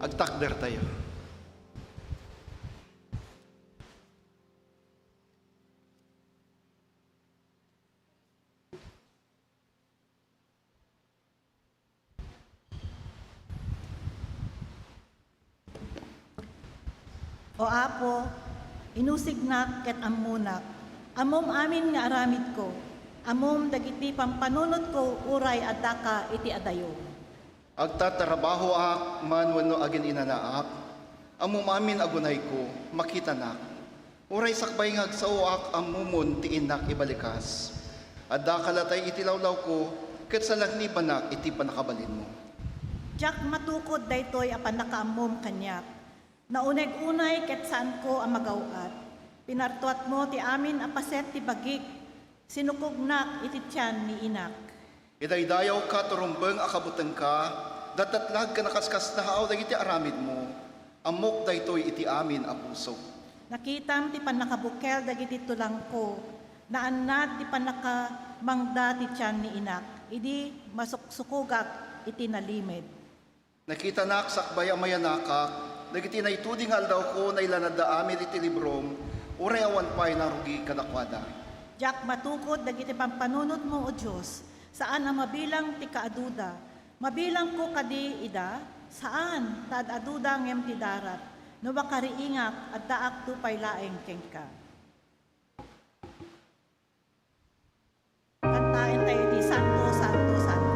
agtakder tayo. O Apo, inusig na ket amunak, amom amin nga aramid ko, amom dagiti pampanunot ko uray adaka iti adayo. Agtatrabaho ak man wenno agin inanaak, amum amin agunay ko, makita nak. Uray sakbay nga agsao ak amumon ti inak ibalikas. Adda kalatay iti lawlaw ko, ket sa lagnibanak iti panakabalin mo. Diyak matukod daytoy apan nakaamom kanyak. Nauneg-unay ket saan ko ang magawat. Pinartuat mo ti amin apaset ti bagik, sinukognak iti tiyan ni inak. Idaydayaw ka turumbeng akabuteng ka, datatlag ka nakaskas na haaw iti aramid mo. Amok daytoy iti amin a puso. Nakitam ti panakabukel dagiti tulang ko, naannad ti panakamangda ti tiyan ni inak, idi masuksukogak iti nalimed. Nakita nak sakbay amayanakak, dagiti naituding aldaw ko na ilanada amin iti librom, uray awan pa'y narugi kadakwada. Diyak matukod dagiti pampanunot mo o Diyos, saan ang mabilang ti kaaduda, mabilang ko kadi ida, saan tad aduda ngem ti darat, no makariingak at daak tupay laeng kengka. Kantain tayo ti Santo, Santo, Santo.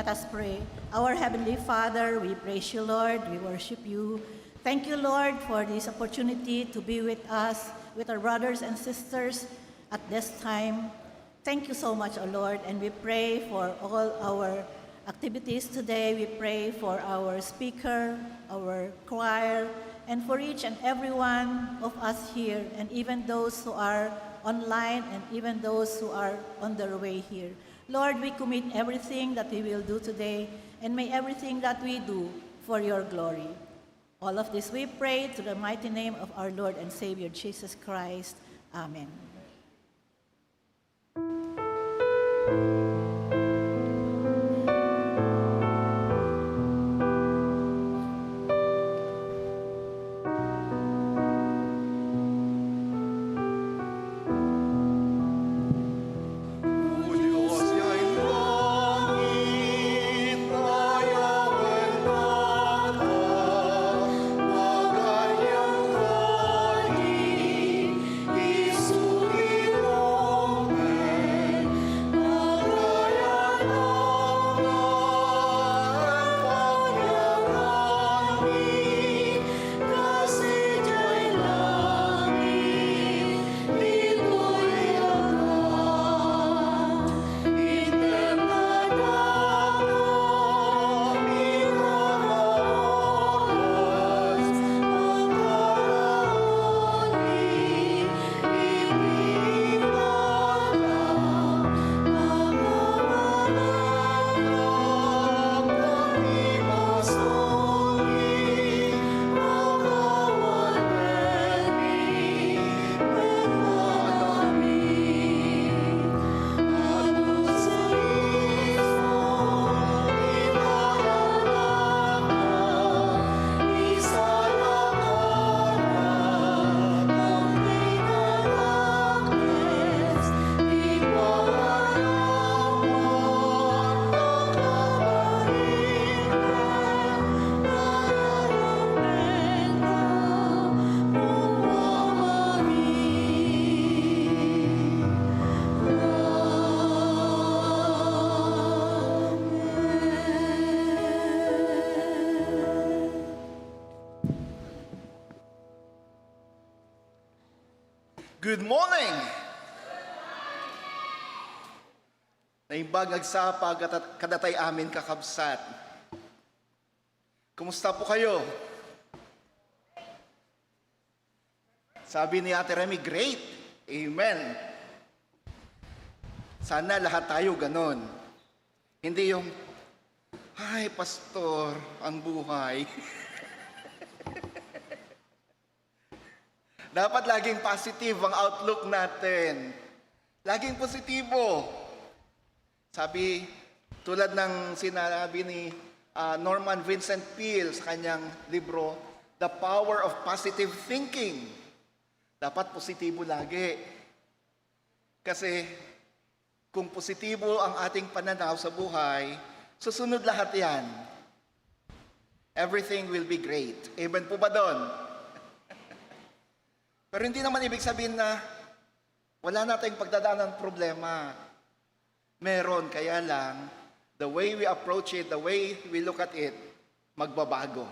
Let us pray. Our Heavenly Father, we praise you, Lord. We worship you. Thank you, Lord, for this opportunity to be with us, with our brothers and sisters at this time. Thank you so much, O Lord, and we pray for all our activities today. We pray for our speaker, our choir, and for each and every one of us here, and even those who are online and even those who are on their way here. Lord, we commit everything that we will do today, and may everything that we do for your glory. All of this we pray through the mighty name of our Lord and Savior Jesus Christ. Amen. Good morning! Naimbag nagsapa kadatay amin kakabsat. Kumusta po kayo? Sabi ni Ate Remy, great! Amen! Sana lahat tayo ganon. Hindi yung, ay, pastor, ang buhay. Dapat laging positive ang outlook natin. Laging positibo. Sabi, tulad ng sinabi ni Norman Vincent Peale sa kanyang libro, The Power of Positive Thinking. Dapat positibo lagi. Kasi kung positibo ang ating pananaw sa buhay, susunod lahat yan. Everything will be great. Amen po ba doon? Pero hindi naman ibig sabihin na wala na tayong pagdadaanan ng problema. Meron, kaya lang, the way we approach it, the way we look at it, magbabago.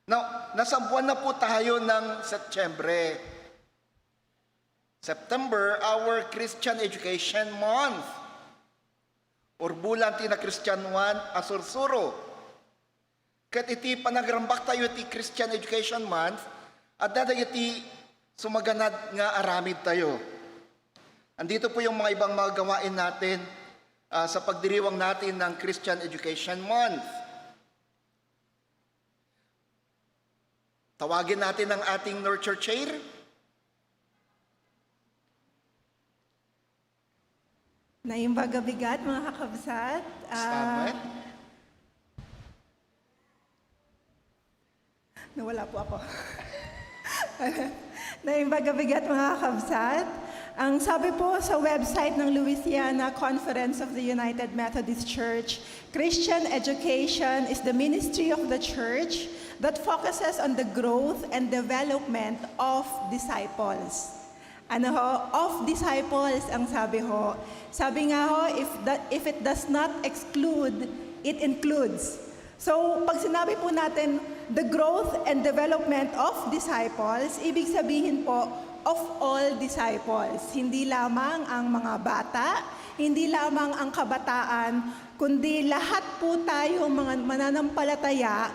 Now, nasa buwan na po tayo ng Setyembre. September, our Christian Education Month. Or bulan ti na Christian asursuro. Kat iti panagrambak tayo iti Christian Education Month, at dadag iti sumaganad nga aramid tayo. Andito po yung mga ibang mga gawain natin sa pagdiriwang natin ng Christian Education Month. Tawagin natin ang ating nurture chair. Naimbag bigat mga kakabsat. Salamat. Nawala po ako. Naimbag bigat mga kakabsat. Ang sabi po sa website ng Louisiana Conference of the United Methodist Church, Christian education is the ministry of the church that focuses on the growth and development of disciples. Ano ho? Of disciples ang sabi ho. Sabi nga ho, if it does not exclude, it includes. So, pag sinabi po natin, the growth and development of disciples, ibig sabihin po, of all disciples. Hindi lamang ang mga bata, hindi lamang ang kabataan, kundi lahat po tayo mga mananampalataya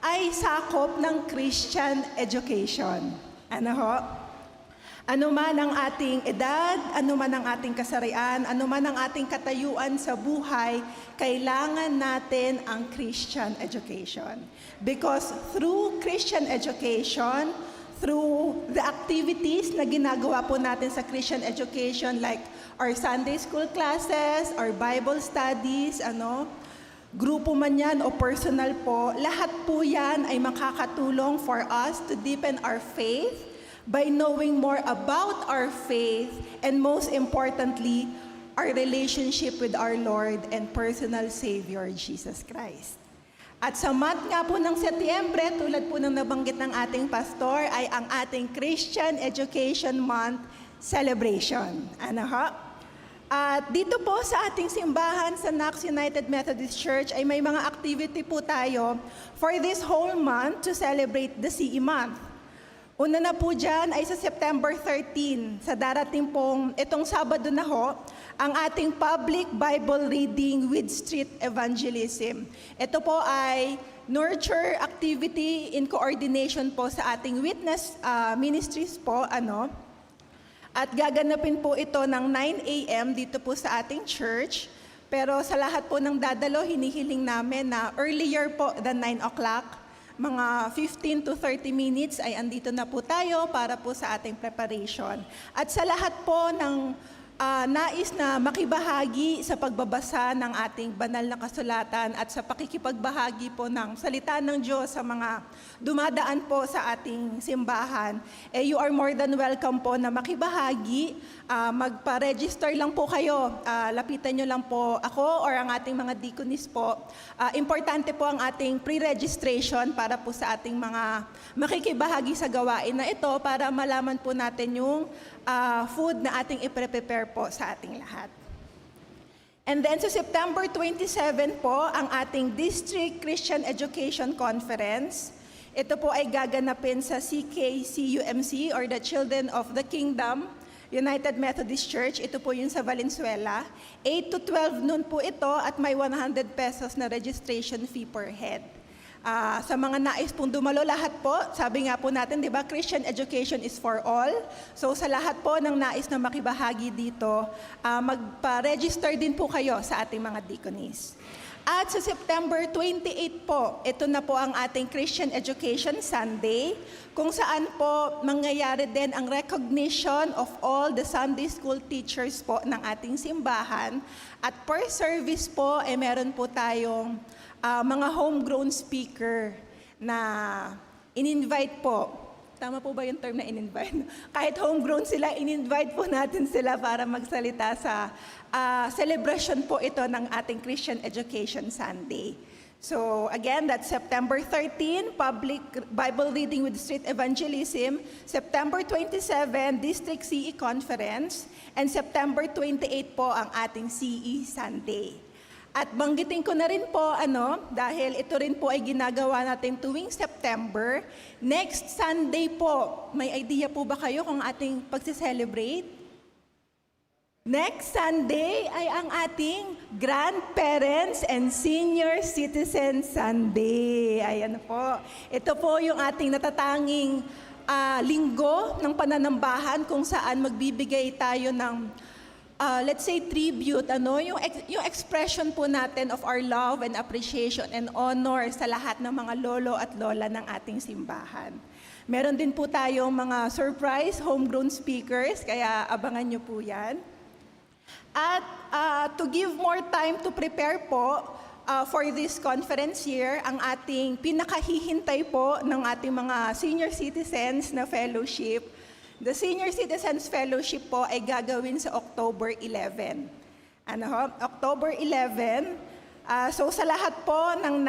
ay sakop ng Christian education. Ano ho? Ano man ang ating edad, ano man ang ating kasarian, ano man ang ating katayuan sa buhay, kailangan natin ang Christian education. Because through Christian education, through the activities na ginagawa po natin sa Christian education like our Sunday school classes, our Bible studies, grupo man yan o personal po, lahat po yan ay makakatulong for us to deepen our faith by knowing more about our faith and most importantly, our relationship with our Lord and personal Savior, Jesus Christ. At sa month nga po ng Setyembre, tulad po ng nabanggit ng ating pastor, ay ang ating Christian Education Month celebration. At dito po sa ating simbahan sa Knox United Methodist Church ay may mga activity po tayo for this whole month to celebrate the CE Month. Una na po dyan ay sa September 13, sa darating pong itong Sabado na ho, ang ating public Bible reading with street evangelism. Ito po ay nurture activity in coordination po sa ating witness ministries po, At gaganapin po ito ng 9 a.m. dito po sa ating church. Pero sa lahat po ng dadalo, hinihiling namin na earlier po than 9 o'clock, mga 15 to 30 minutes ay andito na po tayo para po sa ating preparation. At sa lahat po ng nais na makibahagi sa pagbabasa ng ating banal na kasulatan at sa pakikipagbahagi po ng salita ng Diyos sa mga dumadaan po sa ating simbahan, you are more than welcome po na makibahagi. Magpa-register lang po kayo. Lapitan nyo lang po ako or ang ating mga deaconess po. Importante po ang ating pre-registration para po sa ating mga makikibahagi sa gawain na ito para malaman po natin yung food na ating i-prepare po sa ating lahat. And then sa September 27 po, ang ating District Christian Education Conference. Ito po ay gaganapin sa CKCUMC or the Children of the Kingdom United Methodist Church. Ito po yun sa Valenzuela. 8 to 12 noon po ito at may 100 pesos na registration fee per head. Sa mga nais pong dumalo, lahat po, sabi nga po natin, di ba, Christian education is for all. So sa lahat po ng nais na makibahagi dito, magpa-register din po kayo sa ating mga deaconess. At sa September 28 po, ito na po ang ating Christian Education Sunday, kung saan po mangyayari din ang recognition of all the Sunday school teachers po ng ating simbahan. At per service po, meron po tayong mga homegrown speaker na in-invite po. Tama po ba yung term na in-invite? Kahit homegrown sila, in-invite po natin sila para magsalita sa celebration po ito ng ating Christian Education Sunday. So again, that's September 13, Public Bible Reading with Street Evangelism, September 27, District CE Conference, and September 28 po ang ating CE Sunday. At banggitin ko na rin po, dahil ito rin po ay ginagawa natin tuwing September, next Sunday po, may idea po ba kayo kung ating pagse-celebrate? Next Sunday ay ang ating Grandparents and Senior Citizen Sunday. Ayan po. Ito po yung ating natatanging linggo ng pananambahan kung saan magbibigay tayo ng let's say tribute, yung expression po natin of our love and appreciation and honor sa lahat ng mga lolo at lola ng ating simbahan. Meron din po tayong mga surprise homegrown speakers, kaya abangan nyo po yan. At to give more time to prepare po for this conference year, ang ating pinakahihintay po ng ating mga senior citizens na fellowship. The Senior Citizens Fellowship po ay gagawin sa October 11. October 11. So sa lahat po ng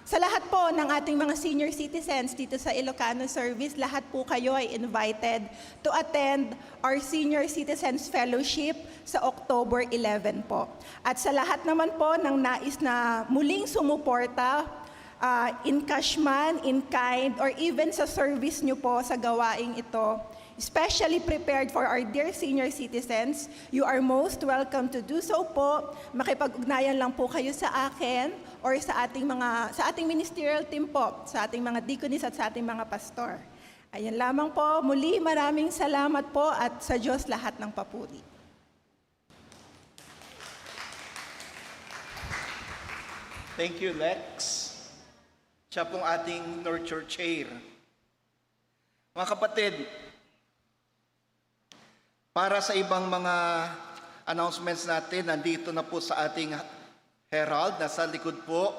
sa lahat po ng ating mga senior citizens dito sa Ilocano Service, lahat po kayo ay invited to attend our Senior Citizens Fellowship sa October 11 po. At sa lahat naman po ng nais na muling sumuporta, in cash man, in kind, or even sa service nyo po sa gawaing ito, especially prepared for our dear senior citizens, you are most welcome to do so po. Makipag-ugnayan lang po kayo sa akin or sa ating ministerial team po, sa ating mga deaconess at sa ating mga pastor. Ayan lamang po. Muli, maraming salamat po at sa Diyos lahat ng papuri. Thank you, Lex. Siya pong ating nurture chair. Mga kapatid, para sa ibang mga announcements natin, nandito na po sa ating herald, nasa likod po.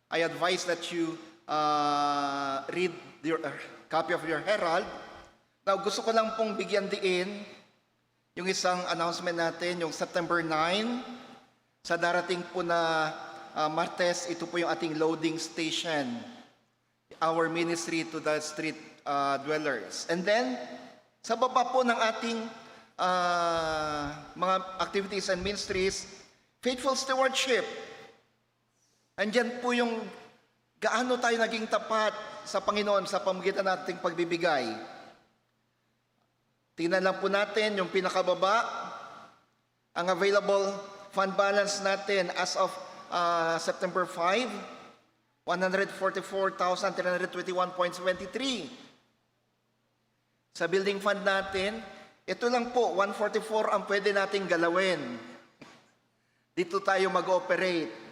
I advise that you read your copy of your herald. Now, gusto ko lang pong bigyan diin yung isang announcement natin, yung September 9, sa darating po na Martes, ito po yung ating loading station, our ministry to the street dwellers. And then, sa baba po ng ating mga activities and ministries, faithful stewardship. Andyan po yung gaano tayo naging tapat sa Panginoon sa pamagitan nating pagbibigay. Tingnan lang po natin yung pinakababa, ang available fund balance natin as of September 5, 144,321.73. Sa building fund natin, ito lang po, 144 ang pwede nating galawin. Dito tayo mag-ooperate.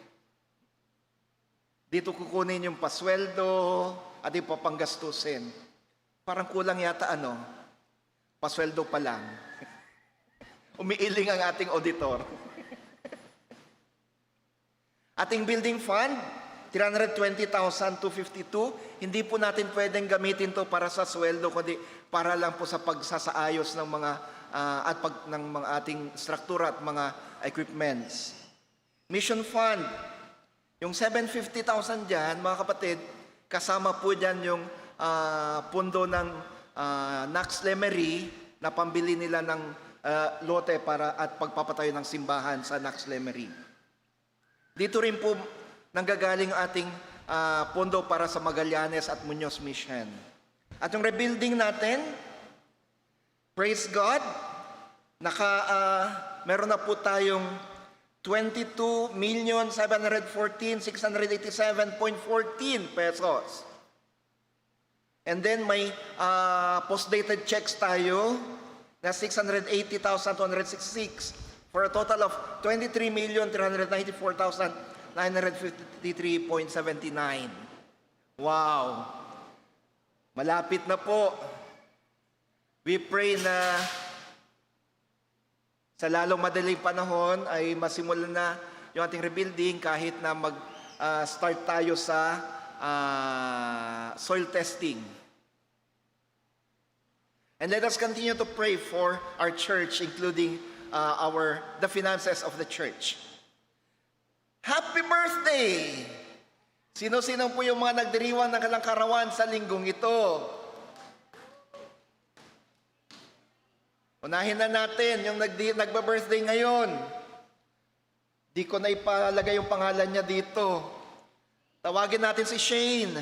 Dito kukunin yung pasweldo at yung papanggastusin. Parang kulang yata pasweldo pa lang. Umiiling ang ating auditor. Ating building fund, 320,252. Hindi po natin pwedeng gamitin to para sa sweldo, kundi para lang po sa pagsasaayos ng mga ng mga ating struktura at mga equipments. Mission fund, yung 750,000 dyan, mga kapatid, kasama po dyan yung pundo ng Nax Lemery na pambili nila ng lote para at pagpapatayo ng simbahan sa Nax Lemery. Dito rin po nanggagaling ating pondo para sa Magallanes at Muñoz Mission. At yung rebuilding natin, praise God, meron na po tayong 22,714,687.14 pesos. And then may post-dated checks tayo na 680,266 for a total of 23,394,953.79. Wow! Malapit na po. We pray na sa lalong madaling panahon ay masimulan na yung ating rebuilding kahit na mag-start tayo sa soil testing. And let us continue to pray for our church, including the finances of the church. Happy birthday! Sino-sino po yung mga nagdiriwang ng kanilang karawan sa linggong ito? Unahin na natin yung nagba-birthday ngayon. Di ko na ipalagay yung pangalan niya dito. Tawagin natin si Shane.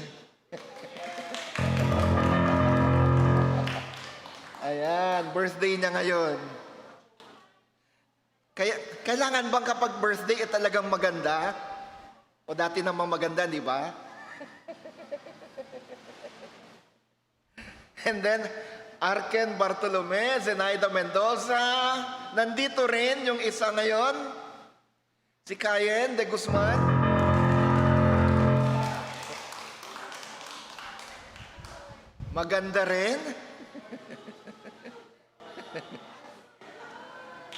Ayan, birthday niya ngayon. Kailangan bang kapag birthday talagang maganda? O dati namang maganda, di ba? And then, Arken Bartolome, Zenaida Mendoza. Nandito rin yung isa ngayon, si Cayen de Guzman. Maganda rin.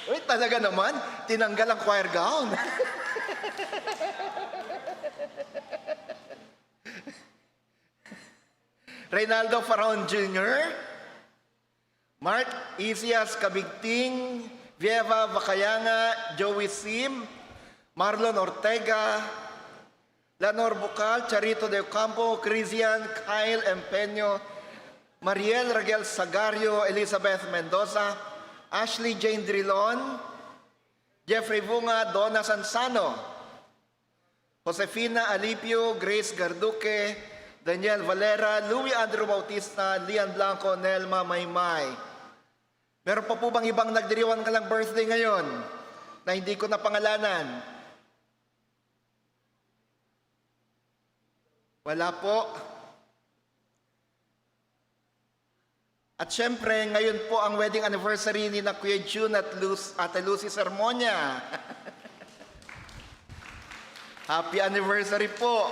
Uy, talaga naman, tinanggal ang choir gown. Reynaldo Faraon Jr., Mark Isias Kabigting, Vieva Vacayanga, Joey Sim, Marlon Ortega, Lanor Bucal, Charito de Ocampo, Cristian, Kyle Empeño, Mariel Ragel Sagario, Elizabeth Mendoza, Ashley Jane Drilon, Jeffrey Bunga, Donna Sansano, Josefina Alipio, Grace Garduque, Daniel Valera, Louis Andrew Bautista, Lian Blanco, Nelma Maymay. Meron pa po bang ibang nagdiriwan ka lang birthday ngayon na hindi ko napangalanan? Wala po. At syempre, ngayon po ang wedding anniversary ni na Kuya June at Ate Lucy Sermonia. Happy anniversary po!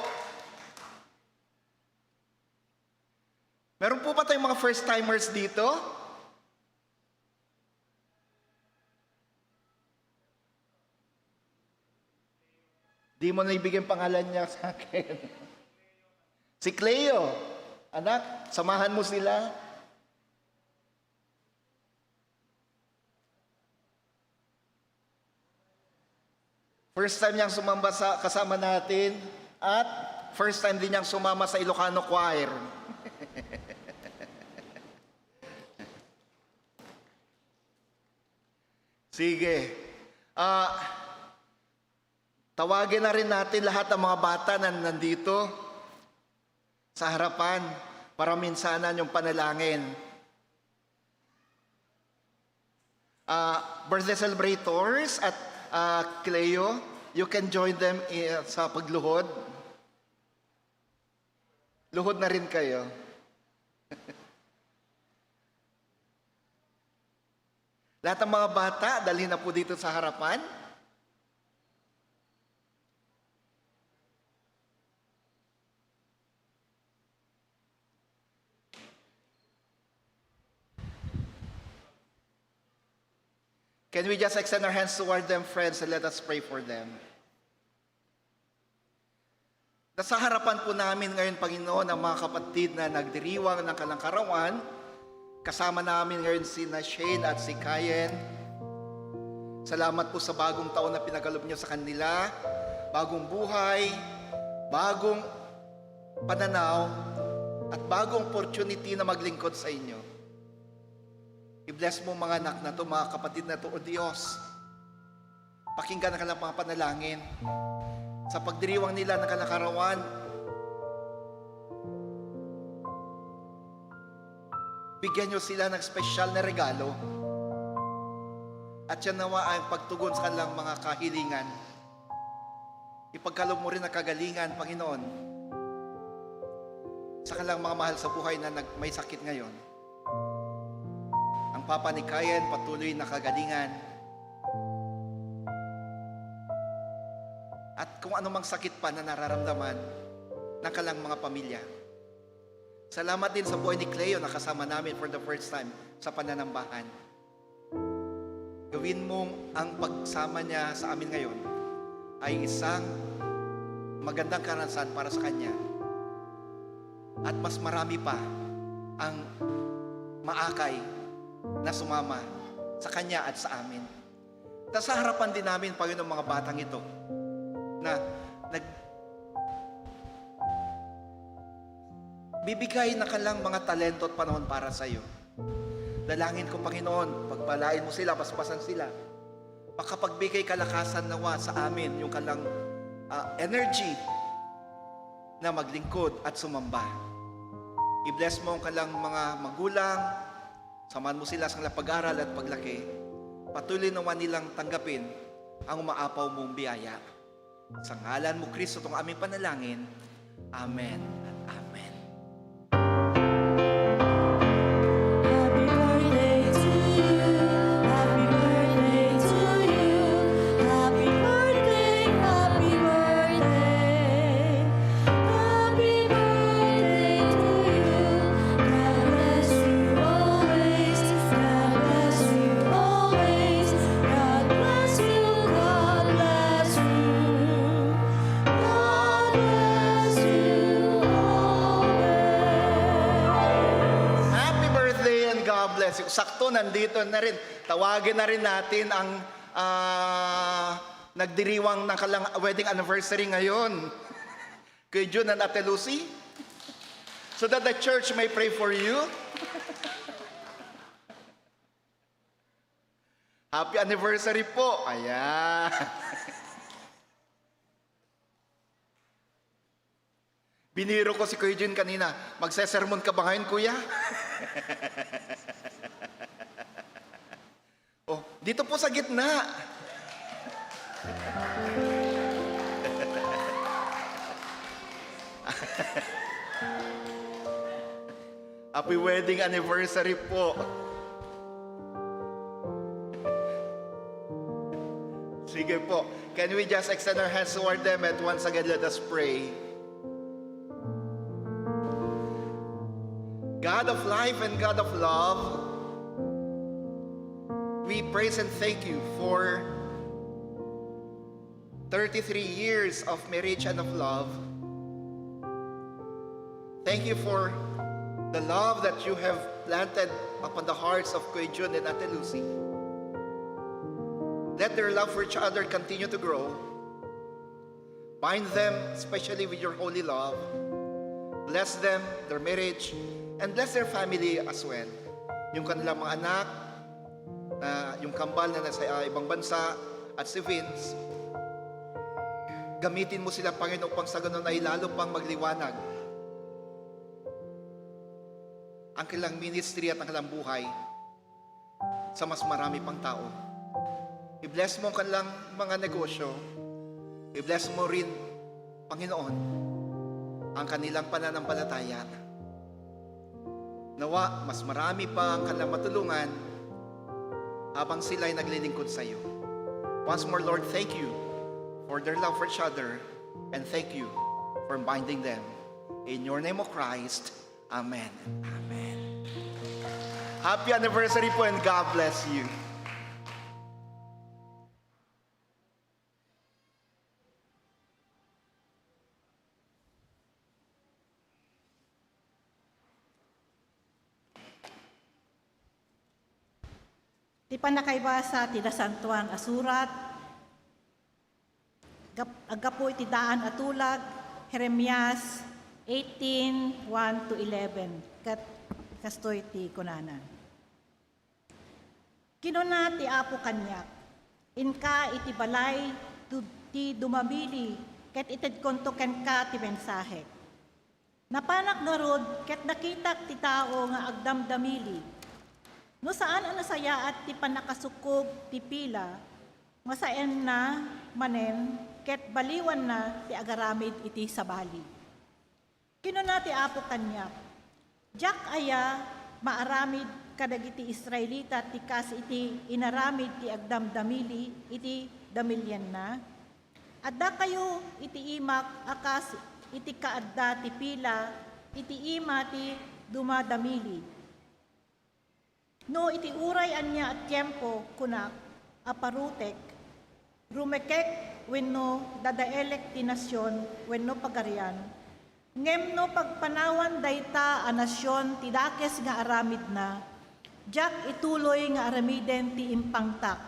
Meron po ba tayong mga first-timers dito? Di mo na ibigay pangalan niya sa akin. Si Cleo. Anak, samahan mo sila. First time niyang sumamba sa kasama natin at first time din niyang sumama sa Ilocano Choir. Sige. Tawagin na rin natin lahat ng mga bata na nandito sa harapan para minsanan yung panalangin. Birthday celebrators at Cleo, you can join them sa pagluhod. Luhod na rin kayo. Lahat ng mga bata, dalhin na po dito sa harapan. Can we just extend our hands toward them, friends, and let us pray for them? Nasa harapan po namin ngayon, Panginoon, ang mga kapatid na nagdiriwang ng kalangkarawan. Kasama namin ngayon si Shane at si Kayen. Salamat po sa bagong taon na pinagalob niyo sa kanila. Bagong buhay, bagong pananaw, at bagong opportunity na maglingkod sa inyo. I-bless mo mga anak na to, mga kapatid na to, O Diyos. Pakinggan ang kanilang mga panalangin. Sa pagdiriwang nila ng kalangkarawan, bigyan nyo sila ng espesyal na regalo. At yan nawa ang pagtugon sa kanilang mga kahilingan. Ipagkaloob mo rin ang kagalingan, Panginoon, sa kanilang mga mahal sa buhay na may sakit ngayon. Ang Papa ni Kayen, patuloy na kagalingan. At kung anumang sakit pa na nararamdaman ng kanilang mga pamilya. Salamat din sa buhay ni Cleo na kasama namin for the first time sa pananambahan. Gawin mong ang pagsama niya sa amin ngayon ay isang magandang karanasan para sa kanya. At mas marami pa ang maakay na sumama sa kanya at sa amin. At sa harapan din namin, Panginoon, mga batang ito na bibigay na kalang mga talento at panahon para sa iyo. Dalangin ko, Panginoon, pagpalain mo sila, paspasan sila. Makapagbigay kalakasan nawa sa amin yung kalang energy na maglingkod at sumamba. I-bless mo ang kalang mga magulang, samahan mo sila sa kanilang pag-aral at paglaki. Patuloy naman nilang tanggapin ang umaapaw mong biyaya. Sa ngalan mo, Kristo, itong aming panalangin. Amen at amen. Happy birthday to you. Happy birthday to you. Happy birthday, happy birthday. Happy birthday to you. God bless you always. God bless you always. God bless you. God bless you. God bless you always. Happy birthday and God bless you. Sakto, nandito na rin. Tawagin na rin natin ang nagdiriwang ng kalang wedding anniversary ngayon. Kay June and Ate Lucy. So that the church may pray for you. Happy anniversary po. Ayan. Biniro ko si Kuya Jun kanina, magsesermon ka ba ngayon, Kuya? Oh, dito po sa gitna. Happy wedding anniversary po. Sige po. Can we just extend our hands toward them and once again let us pray. God of life and God of love, we praise and thank you for 33 years of marriage and of love. Thank you for the love that you have planted upon the hearts of Kuya Jun and Ate Lucy. Let their love for each other continue to grow. Bind them, especially with your holy love. Bless them, their marriage, and bless their family as well. Yung kanilang mga anak, yung kambal na nasa ibang bansa, at si Vince, gamitin mo sila, Panginoon, upang sa ganun ay lalo pang magliwanag ang kanilang ministry at ang kanilang buhay sa mas marami pang tao. I-bless mo ang kanilang mga negosyo. I-bless mo rin, Panginoon, ang kanilang pananampalataya. Nawa, mas marami pa ang kanilang matulungan habang sila ay naglilingkod sa iyo. Once more, Lord, thank you for their love for each other and thank you for binding them. In your name, O Christ, Amen. Amen. Happy anniversary po and God bless you. Ti panakaybasa ti Dasantuan asurat, agapo iti daan atulag, Jeremias 18:1-11, kat kastoy ti kunanan. Kinuna ti apo kanyak, inka iti balay ti dumabili, ket ited konto ken ka ti mensahe. Napanak narod, ket nakita ti tao nga agdamdamili, no saan ang nasaya at ti panakasukog ti pila, masaen na manen, ket baliwan na ti agaramid iti sabali. Kinuna ti apo kanyak, jak aya maaramid kadagiti Israelita ti kas iti inaramid ti agdamdamili iti damilyan na. Adda kayo iti imak akas iti kaadda ti pila iti ima ti dumadamili. No iti uray anya at tiempo kunak aparutek, rumekek wenno dadaelek ti nasyon wenno pagarian, ngem no pagpanawan dayta a nasyon ti dakes nga aramid na, jak ituloy nga aramiden ti impangtak.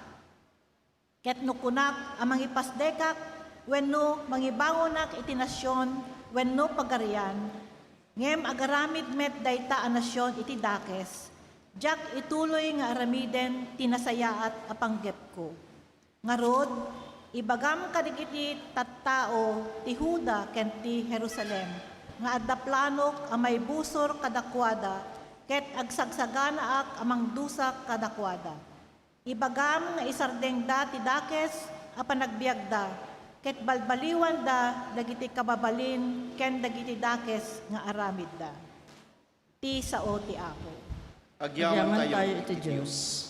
Ket no kunak a mangipasdekak wenno mangibangonak iti nasyon wenno pagarian, ngem agaramid met dayta a nasyon iti dakes, jak ituloy nga aramiden tinasayaat apanggep ko. Ngarod, ibagam kadigiti tattao ti Huda ken ti Jerusalem, nga adda planok a may busor kadakwada, ket agsagsaganaak amang dusa kadakwada. Ibagam nga isardengda ti dakes a panagbiagda, ket balbaliwan da dagiti kababalin ken dagiti dakes nga aramid da. Ti sao ti Apo. Agyaman tayo iti Diyos.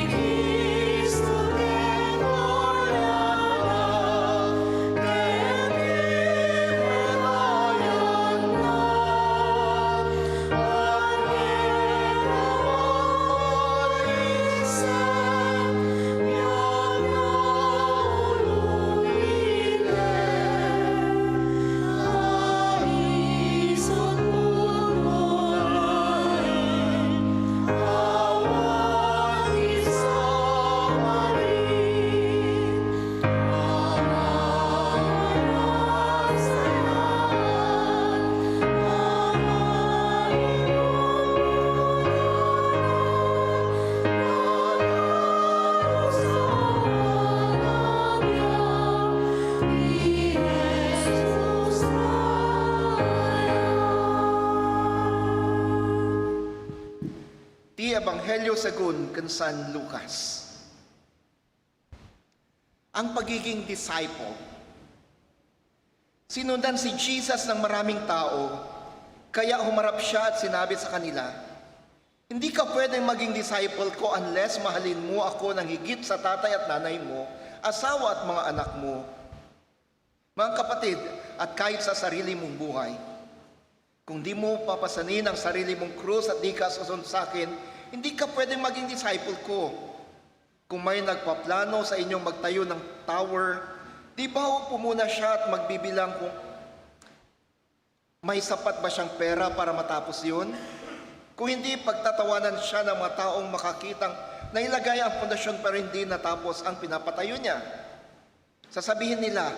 Cristo que Ebanghelyo segun kan San Lucas. Ang pagiging disciple. Sinundan si Jesus ng maraming tao, kaya humarap siya at sinabi sa kanila, "Hindi ka pwedeng maging disciple ko unless mahalin mo ako ng higit sa tatay at nanay mo, asawa at mga anak mo, mga kapatid, at kahit sa sarili mong buhay. Kung di mo papasanin ang sarili mong krus at di ka susunod sa akin, hindi ka pwedeng maging disciple ko. Kung may nagpaplano sa inyong magtayo ng tower, di ba uupo muna siya at magbibilang kung may sapat ba siyang pera para matapos yun? Kung hindi, pagtatawanan siya ng mga taong makakitang nailagay ang pundasyon pero hindi natapos ang pinapatayo niya. Sasabihin nila,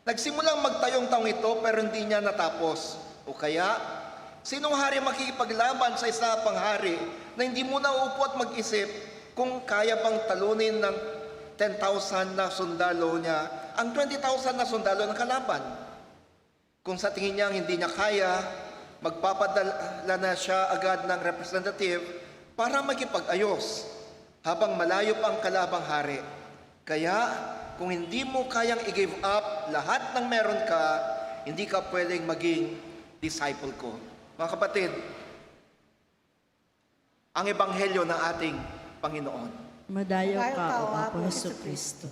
nagsimulang magtayong taong ito pero hindi niya natapos. O kaya, sinong hari makikipaglaban sa isa pang hari na hindi muna uupo at mag-isip kung kaya bang talunin ng 10,000 na sundalo niya ang 20,000 na sundalo ng kalaban? Kung sa tingin niya hindi niya kaya, magpapadala na siya agad ng representative para magipag-ayos habang malayo pa ang kalabang hari. Kaya, kung hindi mo kayang i-give up lahat ng meron ka, hindi ka pwedeng maging disciple ko." Mga kapatid, ang ebanghelyo ng ating Panginoon. Madayo Madayo ka, ka, O O Apo Apo Jesucristo.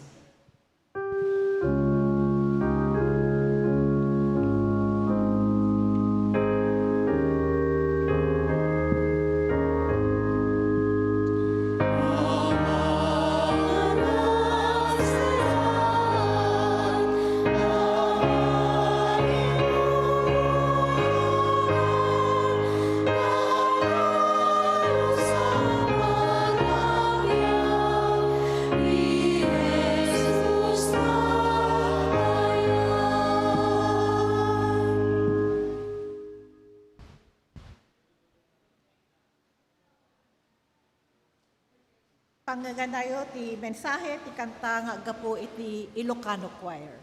Panggaganayo ti mensahe ti kanta nga agapu iti Ilocano Choir.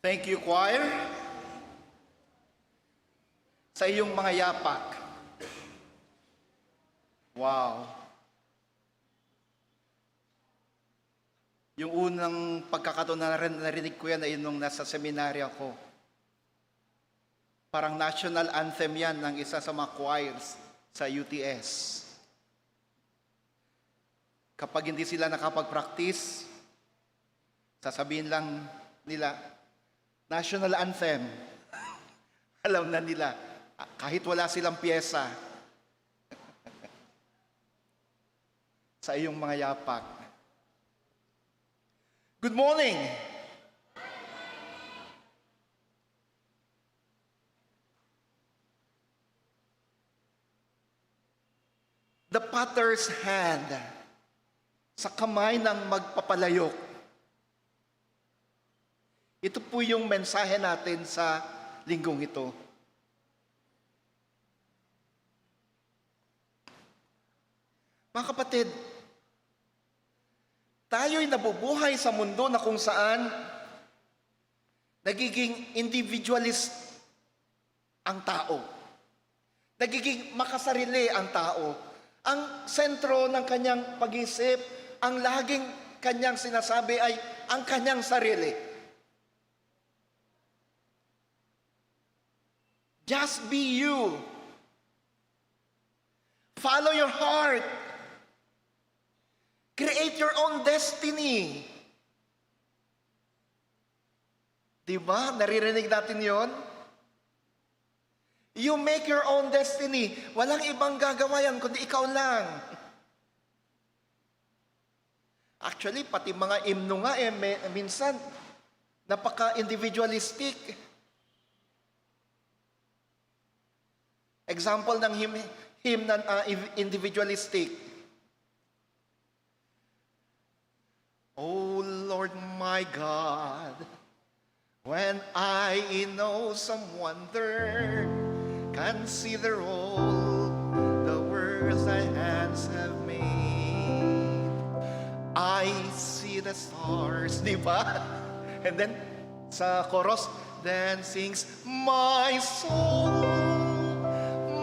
Thank you, choir, sa iyong mga yapak. Wow. Yung unang pagkakataon na narinig ko yan ay nung nasa seminary ako. Parang national anthem yan ng isa sa mga choirs sa UTS. Kapag hindi sila nakapag-practice, sasabihin lang nila, national anthem. Alam na nila, kahit wala silang pyesa. Sa iyong mga yapak. Good morning! The potter's hand sa kamay ng magpapalayok. Ito po yung mensahe natin sa linggong ito. Mga kapatid, tayo'y nabubuhay sa mundo na kung saan nagiging individualist ang tao. Nagiging makasarili ang tao. Ang sentro ng kanyang pag-isip, ang laging kanyang sinasabi ay ang kanyang sarili. Just be you. Follow your heart. Create your own destiny. Diba? Naririnig natin yon? You make your own destiny. Walang ibang gagawa yan, kundi ikaw lang. Actually, pati mga hymno nga, minsan, napaka-individualistic. Example ng hymn na individualistic. Oh Lord my God, when I in awesome wonder consider all the worlds thy hands have made, I see the stars, di ba? And then sa chorus, then sings my soul,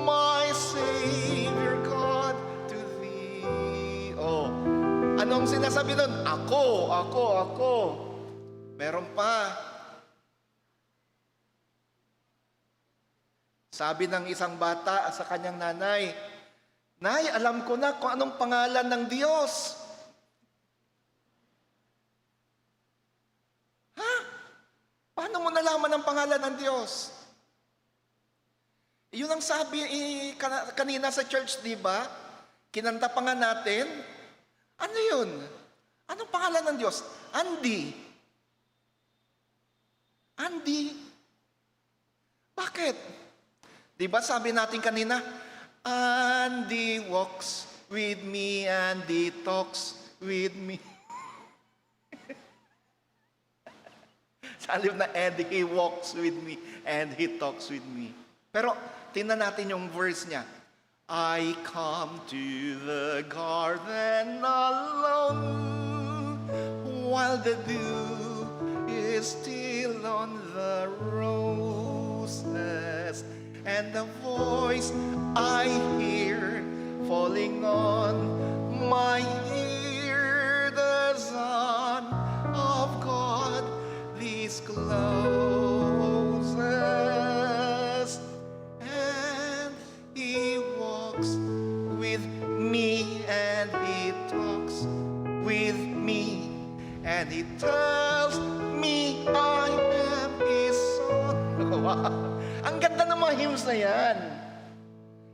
my Savior God to thee. Oh, anong sinasabi doon? Ako. Meron pa. Sabi ng isang bata sa kanyang nanay, Nay, alam ko na kung anong pangalan ng Diyos. Ha? Paano mo nalaman ang pangalan ng Diyos? Yun ang sabi kanina sa church, di ba? Kinanta pa nga natin. Ano yun? Anong pangalan ng Diyos? Andy. Bakit? Di ba sabi natin kanina, Andy walks with me, Andy talks with me. Sabi na Andy, he walks with me and he talks with me. Pero tingnan natin yung verse niya. I come to the garden alone while the dew is still on the roses, and the voice I hear falling on my ear, the Son of God discloses, and he walks with me and he talks with me, and he tells me I am his son. Wow. Ang ganda ng mga hymns na yan.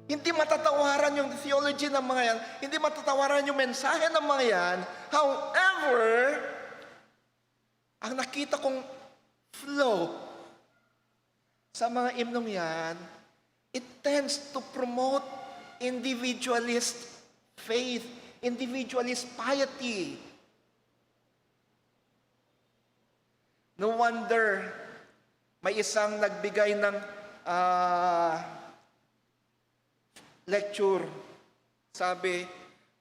Hindi matatawaran yung theology ng mga yan. Hindi matatawaran yung mensahe ng mga yan. However, ang nakita kong flow sa mga hymnong yan, it tends to promote individualist faith, individualist piety. No wonder, may isang nagbigay ng lecture. Sabi,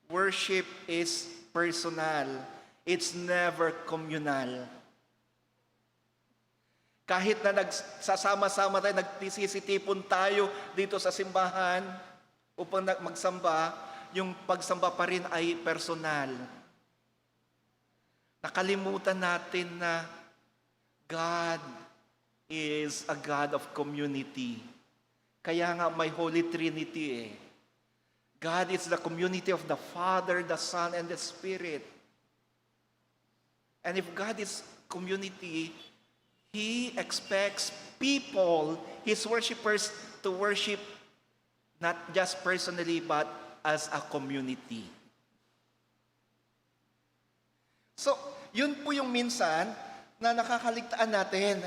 worship is personal. It's never communal. Kahit na nagsasama-sama tayo, nagsisitipon tayo dito sa simbahan upang magsamba, yung pagsamba pa rin ay personal. Nakalimutan natin na God is a God of community. Kaya nga may Holy Trinity eh. God is the community of the Father, the Son, and the Spirit. And if God is community, He expects people, His worshipers, to worship not just personally, but as a community. So, yun po yung minsan na nakakaligtaan natin.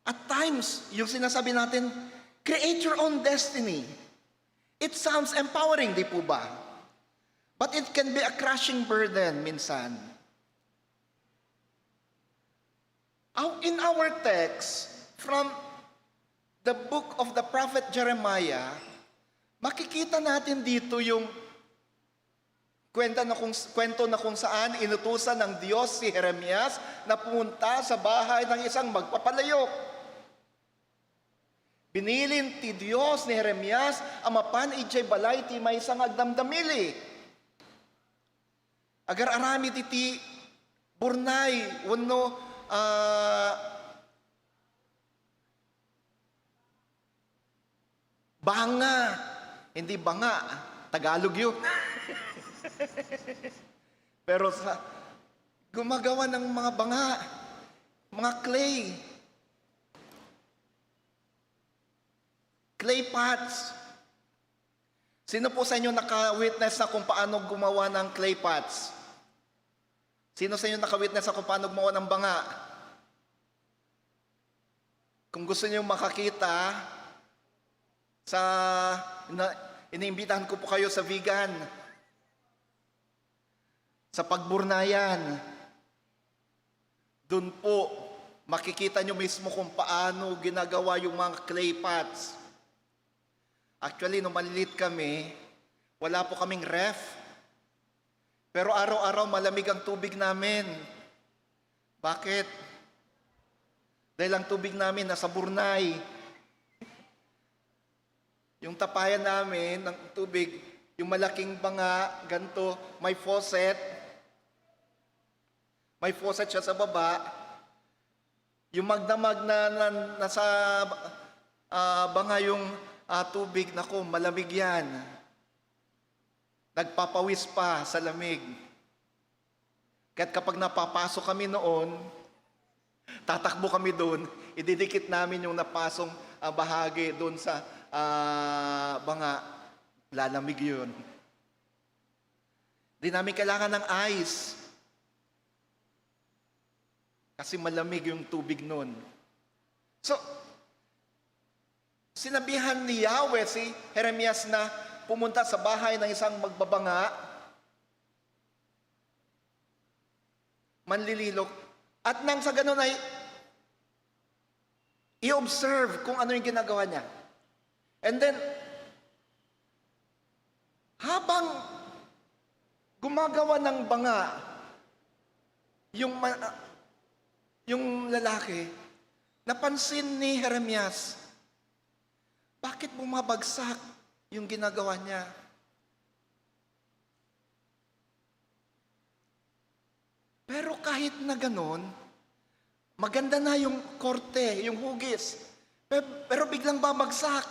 At times, yung sinasabi natin, create your own destiny. It sounds empowering, di po ba? But it can be a crushing burden minsan. In our text, from the book of the prophet Jeremiah, makikita natin dito yung kwento na kung saan inutusan ng Diyos si Jeremias na pumunta sa bahay ng isang magpapalayok. Binilin ti Diyos ni Jeremias, amapan ijay balay ti may isang agdamdamili. Agar arami ti burnay, wano, banga, hindi banga, Tagalog yun. Pero gumagawa ng mga banga, mga clay pots. Sino po sa inyo naka-witness na kung paano gumawa ng clay pots? Sino sa inyo naka-witness na kung paano gumawa ng banga? Kung gusto niyo makakita, iniimbitahan ko po kayo sa vegan, sa pagburnayan. Doon po, makikita nyo mismo kung paano ginagawa yung mga clay pots. Actually, nung malilit kami, wala po kaming ref. Pero araw-araw malamig ang tubig namin. Bakit? Dahil ang tubig namin nasa burnay. Yung tapayan namin ng tubig, yung malaking banga, ganito, may faucet. May faucet siya sa baba. Yung magdamag na nasa banga yung tubig, naku, malamig yan. Nagpapawis pa sa lamig. Kaya't kapag napapasok kami noon, tatakbo kami doon, ididikit namin yung napasong bahagi doon sa banga, lalamig yun. Di namin kailangan ng ice. Kasi malamig yung tubig noon. So, sinabihan ni Yahweh si Jeremias na pumunta sa bahay ng isang magbabanga, manlililok, at nang sa ganun ay i-observe kung ano yung ginagawa niya. And then, habang gumagawa ng banga, yung lalaki, napansin ni Jeremias, bakit bumabagsak yung ginagawa niya? Pero kahit na ganon, maganda na yung korte, yung hugis. Pero biglang babagsak.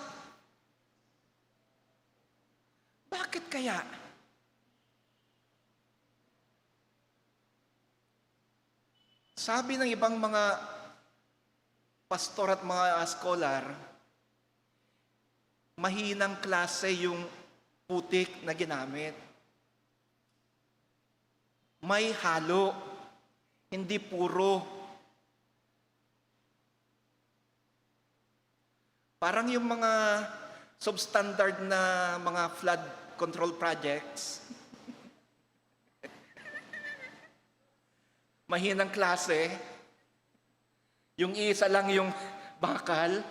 Bakit kaya? Sabi ng ibang mga pastor at mga scholar, mahinang klase yung putik na ginamit. May halo, hindi puro. Parang yung mga substandard na mga flood control projects. Mahinang klase, yung isa lang yung bakal,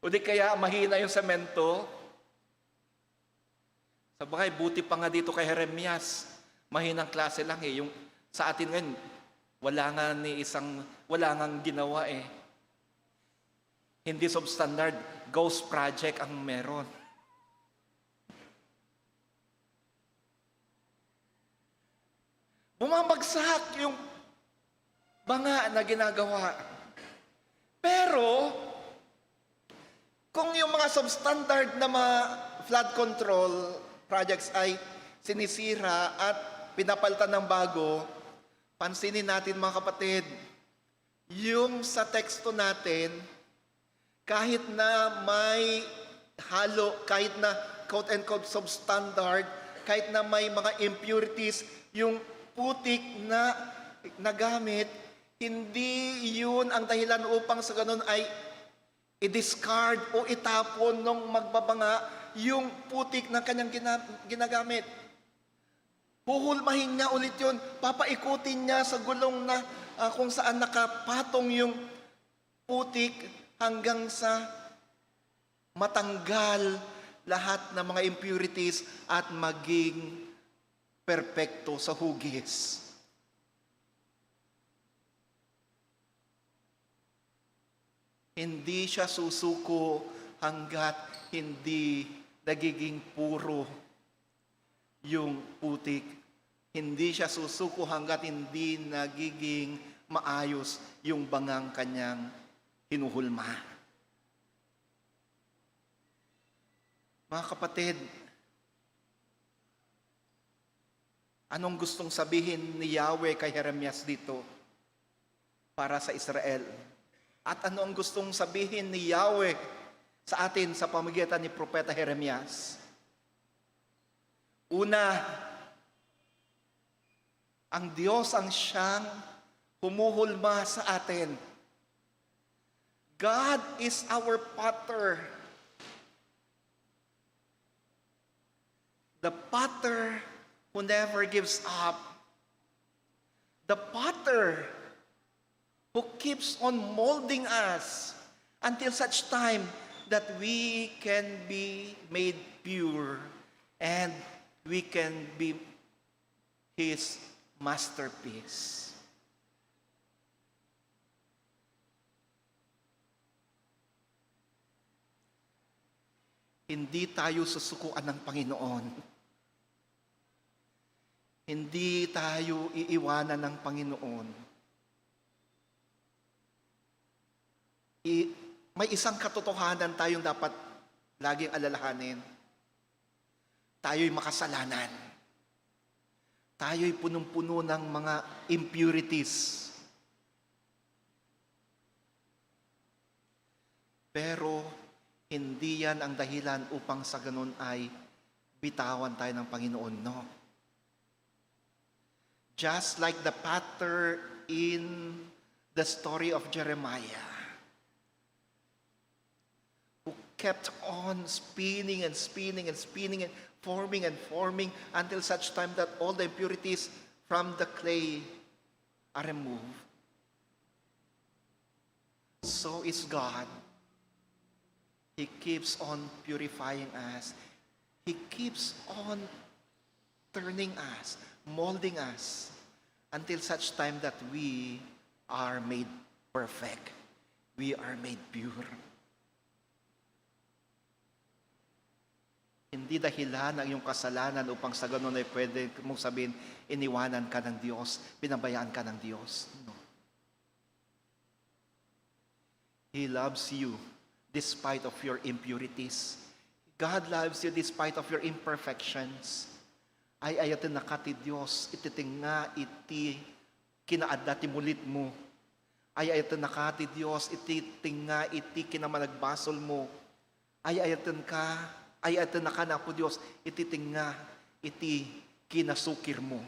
o di kaya mahina yung semento. Sabagay, buti pa nga dito kay Jeremias. Mahinang klase lang eh. Yung sa atin ngayon, wala nga ginawa eh. Hindi substandard, ghost project ang meron. Bumabagsak yung banga na ginagawa. Pero, kung yung mga substandard na mga flood control projects ay sinisira at pinapalitan ng bago, pansinin natin mga kapatid, yung sa teksto natin, kahit na may halo, kahit na quote-unquote substandard, kahit na may mga impurities, yung putik na nagamit, hindi yun ang dahilan upang sa ganun ay i-discard o itapon ng magbabanga yung putik na kanyang ginagamit. Huhulmahin niya ulit yun, papaikutin niya sa gulong na kung saan nakapatong yung putik hanggang sa matanggal lahat ng mga impurities at maging perpekto sa hugis. Hindi siya susuko hanggat hindi nagiging puro yung putik. Hindi siya susuko hanggat hindi nagiging maayos yung bangang kanyang hinuhulma. Mga kapatid, anong gustong sabihin ni Yahweh kay Jeremias dito para sa Israel? At ano ang gustong sabihin ni Yahweh sa atin sa pamamagitan ni Propeta Jeremias? Una, ang Diyos ang siyang humuhulma sa atin. God is our potter. The potter who never gives up. The potter who keeps on molding us until such time that we can be made pure and we can be His masterpiece. Hindi tayo susukuan ng Panginoon. Hindi tayo iiwanan ng Panginoon. May isang katotohanan tayong dapat laging alalahanin. Tayo'y makasalanan. Tayo'y punong-puno ng mga impurities. Pero hindi yan ang dahilan upang sa ganun ay bitawan tayo ng Panginoon, no? Just like the potter in the story of Jeremiah, who kept on spinning and spinning and spinning and forming until such time that all the impurities from the clay are removed. So is God. He keeps on purifying us. He keeps on turning us, molding us, until such time that we are made perfect. We are made pure. Hindi dahilan ang iyong kasalanan upang sa ganun ay pwede mong sabihin, iniwanan ka ng Diyos, pinabayaan ka ng Diyos. No. He loves you despite of your impurities. God loves you despite of your imperfections. Ay ayatin nakati Diyos, ititinga iti kinaadda ti mulit mo. Ay ayatin nakati Diyos, ititinga iti kinamanagbasol mo. Ay ayatin naka na po Diyos, ititinga iti kinasukir mo.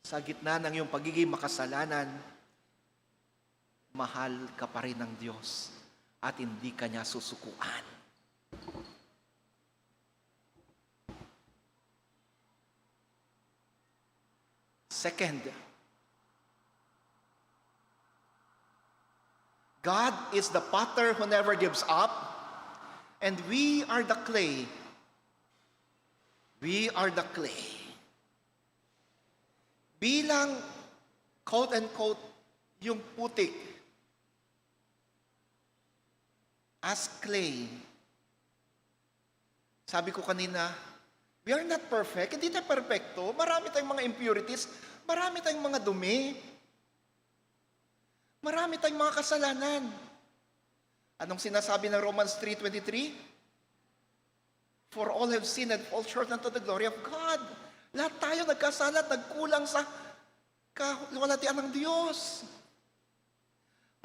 Sa gitna ng iyong pagiging makasalanan, mahal ka pa rin ng Diyos at hindi ka niya susukuan. Second, God is the potter who never gives up, and we are the clay. We are the clay. Bilang, quote and quote, yung putik, as clay. Sabi ko kanina, we are not perfect. Hindi tayo perfecto. Marami tayong mga impurities. Marami tayong mga dumi. Marami tayong mga kasalanan. Anong sinasabi ng Romans 3:23? For all have sinned and fall short unto the glory of God. Lahat tayo nagkasala at nagkulang sa kaluwalhatian ng Diyos.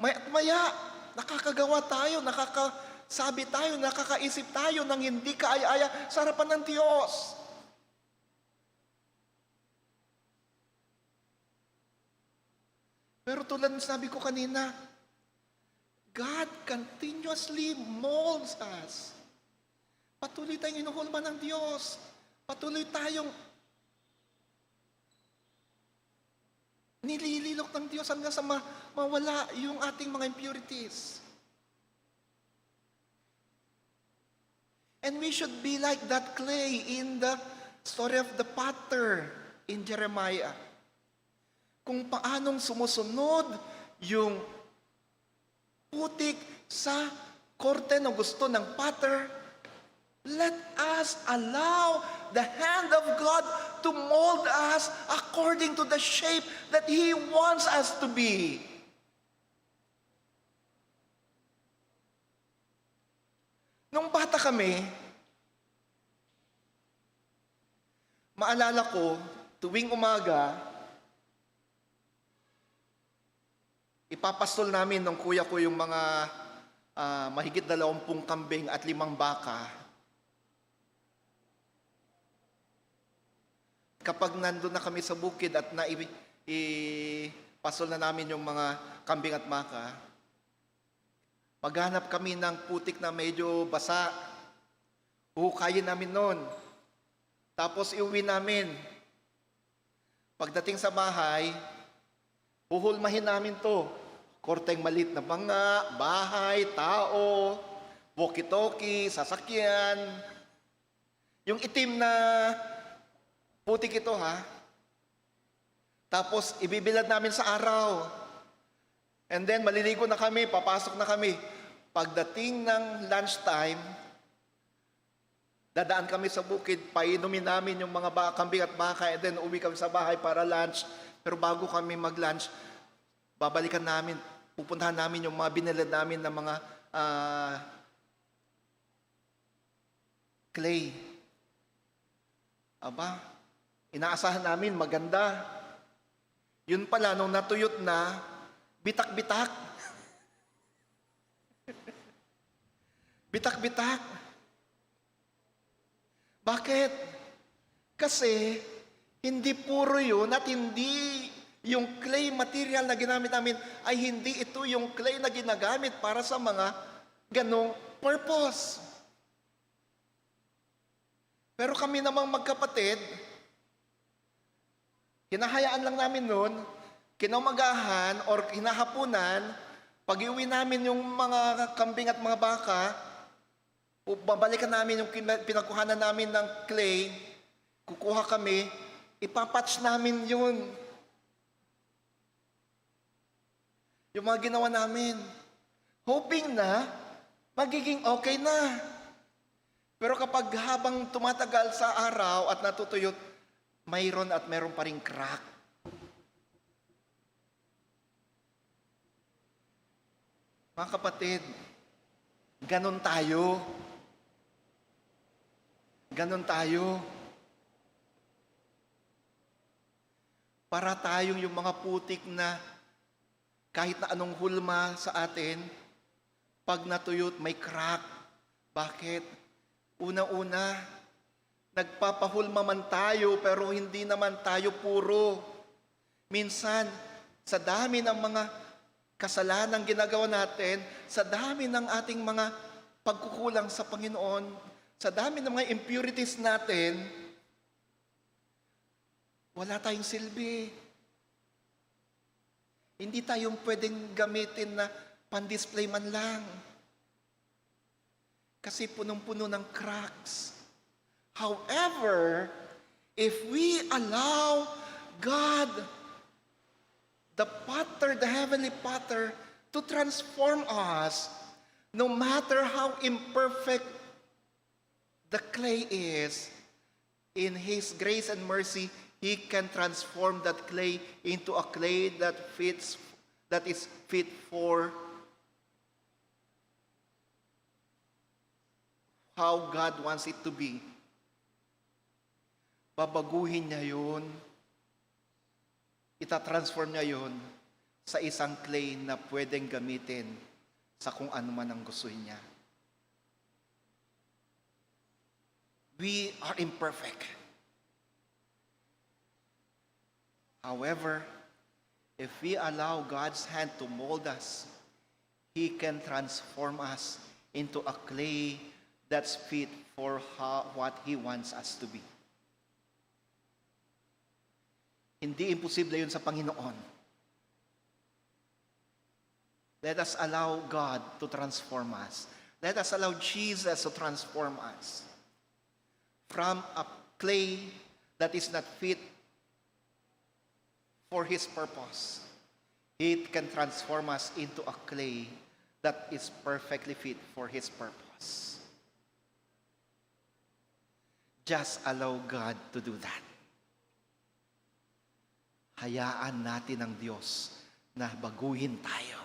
Maya, nakakagawa tayo, nakakasabi tayo, nakakaisip tayo ng hindi kaaya-aya sa harapan ng Diyos. Pero tulad ng sabi ko kanina, God continuously molds us. Patuloy tayong inuhulma ng Diyos. Patuloy tayong nilililok ng Diyos hanggang sa mawala yung ating mga impurities. And we should be like that clay in the story of the potter in Jeremiah. Kung paanong sumusunod yung putik sa korte na gusto ng potter, let us allow the hand of God to mold us according to the shape that He wants us to be. Nung bata kami, maalala ko, tuwing umaga, ipapastol namin ng kuya ko yung mga mahigit 20 kambing at 5 baka. Kapag nandun na kami sa bukid at ipasol na namin yung mga kambing at baka, maghanap kami ng putik na medyo basa. Huhukayin namin nun. Tapos iuwi namin. Pagdating sa bahay, huhulmahin namin to. Korteng malit na banga, bahay, tao, walkie-talkie, sasakyan. Yung itim na putik ito ha. Tapos ibibilad namin sa araw. And then maliligo na kami, papasok na kami. Pagdating ng lunchtime, dadaan kami sa bukid, painumin namin yung mga kambing at baka, and then uwi kami sa bahay para lunch. Pero bago kami mag-lunch, babalikan namin, pupuntahan namin yung mga binilad namin ng mga clay. Aba, inaasahan namin maganda. Yun pala, nung natuyot na, bitak-bitak. Bitak-bitak. Bakit? Kasi, hindi puro yun at hindi yung clay material na ginamit namin ay hindi ito yung clay na ginagamit para sa mga ganong purpose. Pero kami namang magkapatid, hinahayaan lang namin nun, kinamagahan or hinahapunan, pag-iuwi namin yung mga kambing at mga baka, babalikan namin yung pinagkuhanan namin ng clay, kukuha kami, ipapatch namin yun. Yung mga ginawa namin, hoping na magiging okay na. Pero kapag habang tumatagal sa araw at natutuyot, mayroon at mayroon pa ring crack. Mga kapatid, ganon tayo. Ganon tayo. Para tayong yung mga putik na kahit na anong hulma sa atin, pag natuyot, may crack. Bakit? Una-una, nagpapahulma man tayo, pero hindi naman tayo puro. Minsan, sa dami ng mga kasalanan ginagawa natin, sa dami ng ating mga pagkukulang sa Panginoon, sa dami ng mga impurities natin, wala tayong silbi. Hindi tayong pwedeng gamitin na pan-display man lang. Kasi punong-puno ng cracks. However, if we allow God, the potter, the heavenly potter, to transform us, no matter how imperfect the clay is, in His grace and mercy, He can transform that clay into a clay that is fit for how God wants it to be. Babaguhin niya yun. Itatransform niya yun sa isang clay na pwedeng gamitin sa kung ano man ang gusto niya. We are imperfect. However, if we allow God's hand to mold us, He can transform us into a clay that's fit for what He wants us to be. Hindi imposible yun sa Panginoon. Let us allow God to transform us. Let us allow Jesus to transform us from a clay that is not fit for His purpose. He can transform us into a clay that is perfectly fit for His purpose. Just allow God to do that. Hayaan natin ang Diyos na baguhin tayo.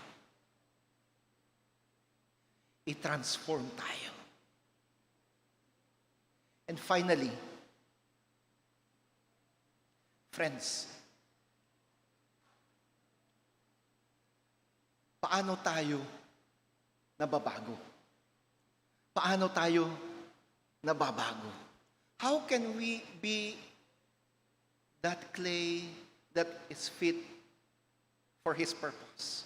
I-transform tayo. And finally, friends, paano tayo nababago? Paano tayo nababago? How can we be that clay that is fit for His purpose?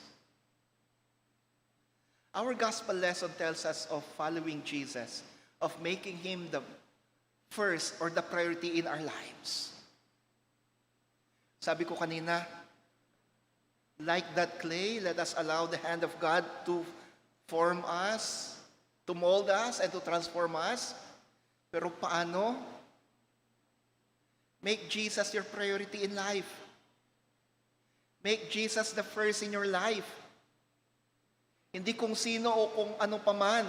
Our gospel lesson tells us of following Jesus, of making Him the first or the priority in our lives. Sabi ko kanina, like that clay, let us allow the hand of God to form us, to mold us, and to transform us. Pero paano? Make Jesus your priority in life. Make Jesus the first in your life. Hindi kung sino o kung ano paman.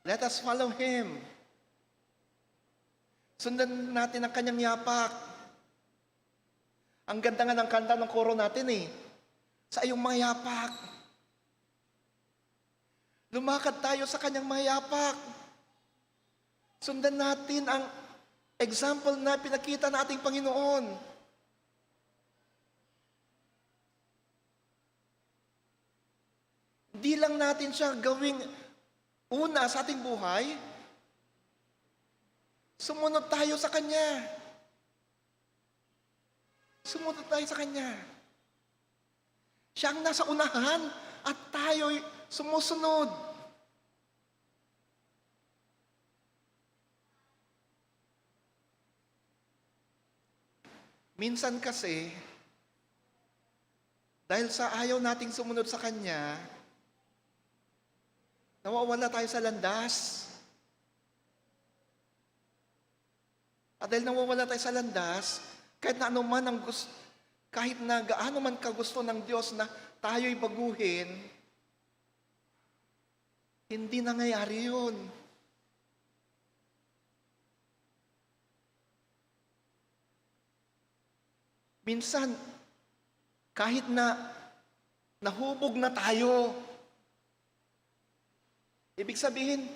Let us follow Him. Sundan natin ang Kanyang yapak. Ang ganda nga ng kanta ng koro natin sa iyong mga yapak. Lumakad tayo sa Kanyang mga yapak. Sundan natin ang example na pinakita ng ating Panginoon. Hindi lang natin siya gawing una sa ating buhay. Sumunod tayo sa Kanya. Sumunod tayo sa Kanya. Siya ang nasa unahan at tayo'y sumusunod. Minsan kasi, dahil sa ayaw nating sumunod sa Kanya, nawawala tayo sa landas. At dahil nawawala tayo sa landas, kahit na ano man ang gusto, kahit na gaano man kagusto ng Diyos na tayo'y baguhin, hindi nangyayari yun. Minsan, kahit na nahubog na tayo, ibig sabihin,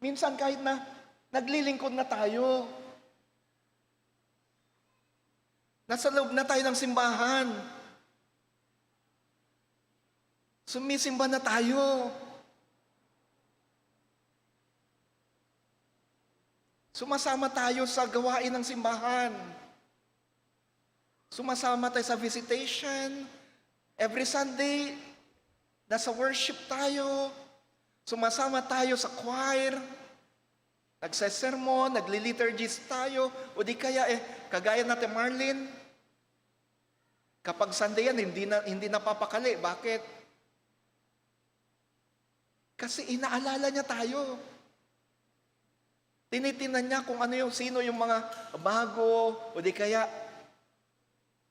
minsan kahit na naglilingkod na tayo, nasa loob na tayo ng simbahan, sumisimba na tayo, sumasama tayo sa gawain ng simbahan, sumasama tayo sa visitation, every Sunday, nasa worship tayo, sumasama tayo sa choir, nagsesermon, nagliliturgies tayo, o di kaya kagaya natin Marlene, kapag Sunday yan, hindi napapakali. Bakit? Kasi inaalala niya tayo. Tinitinan niya kung sino yung mga bago, o di kaya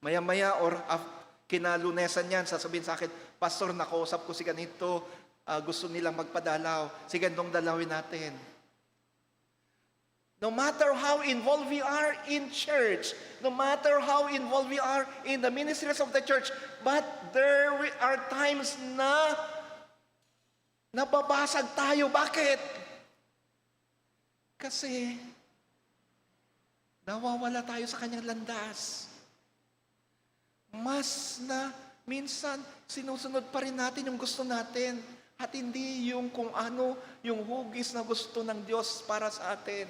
maya-maya or kinalunesan niyan, sasabihin sa akin, Pastor, nakausap ko si ganito, gusto nilang magpadalaw. Sige, dong dalawin natin. No matter how involved we are in church, no matter how involved we are in the ministries of the church, but there are times na nababasag tayo. Bakit? Kasi nawawala tayo sa kanyang landas. Mas na minsan sinusunod pa rin natin yung gusto natin at hindi yung kung ano yung hugis na gusto ng Diyos para sa atin.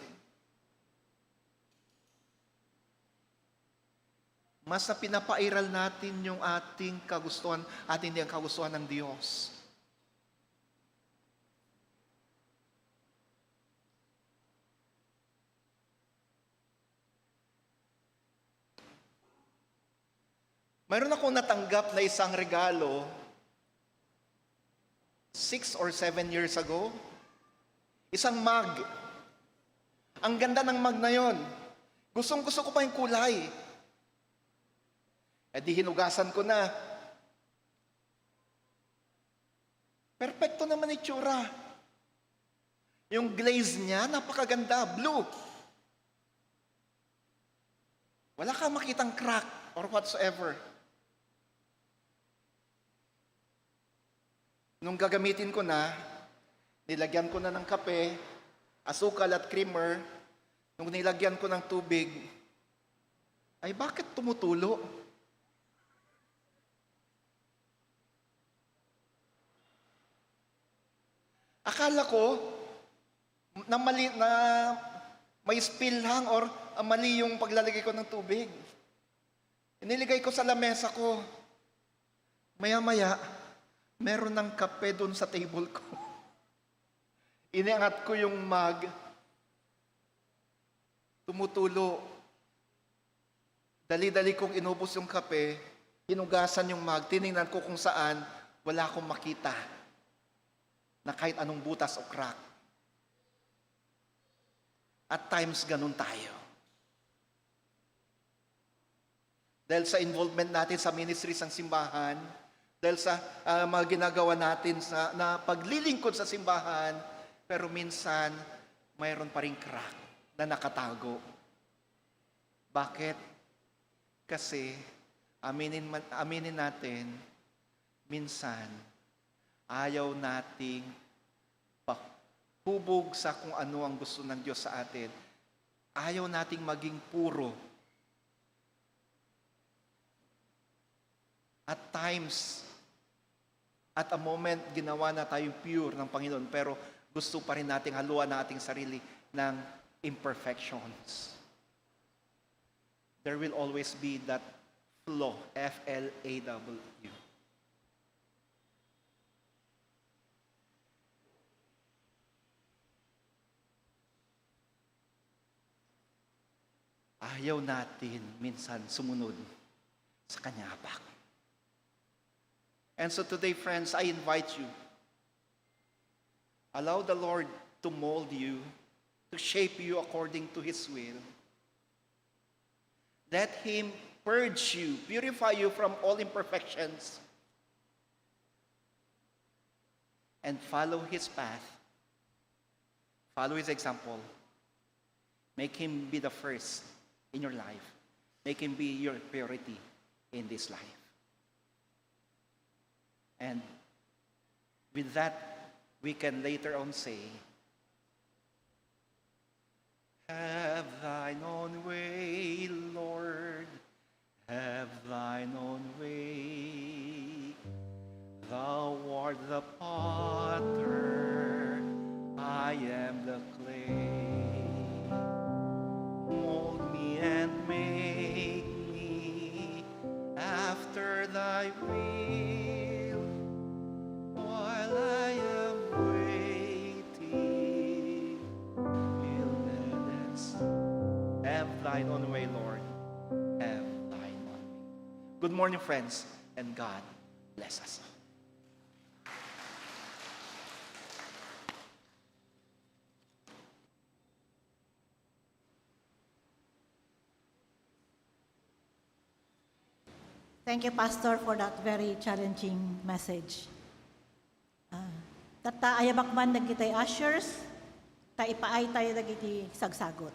Mas na pinapairal natin yung ating kagustuhan at hindi ang kagustuhan ng Diyos. Mayroon akong natanggap na isang regalo 6 or 7 years ago. Isang mug. Ang ganda ng mug na yon. Gustong-gusto ko pa yung kulay. Eh di hinugasan ko na. Perfecto naman itsura. Yung glaze niya, napakaganda, blue. Wala kang makitang crack or whatsoever. Nung gagamitin ko na, nilagyan ko na ng kape, asukal at creamer. Nung nilagyan ko ng tubig, ay bakit tumutulo? Akala ko na mali na may spill lang or mali yung paglalagay ko ng tubig. Iniligay ko sa lamesa ko. Maya-maya, meron ng kape doon sa table ko. Iniangat ko yung mug. Tumutulo. Dali-dali kong inubos yung kape. Hinugasan yung mug. Tinignan ko kung saan wala akong makita na kahit anong butas o crack. At times ganun tayo. Dahil sa involvement natin sa ministries ng simbahan, dahil sa mga ginagawa natin na paglilingkod sa simbahan, pero minsan, mayroon pa rin crack na nakatago. Bakit? Kasi, aminin natin, minsan, ayaw nating hubog sa kung ano ang gusto ng Diyos sa atin. Ayaw nating maging puro. At times, at a moment, ginawa na tayong pure ng Panginoon, pero gusto pa rin nating haluan na ating sarili ng imperfections. There will always be that flaw, F-L-A-W. Ayaw natin minsan sumunod sa Kanya hapak. And so today, friends, I invite you. Allow the Lord to mold you, to shape you according to His will. Let Him purge you, purify you from all imperfections, and follow His path. Follow His example. Make Him be the first in your life. Make Him be your priority in this life. And with that, we can later on say, have thine own way, Lord, have thine own way. Thou art the potter, I am the clay. Mold me and make me after thy will, while I am waiting. Have thine own way, Lord. Have thine own way. Good morning, friends, and God bless us. Thank you, Pastor, for that very challenging message. Tata ayabakman nagkitay ushers, ta ipaay tayo nagkiti sagsagot.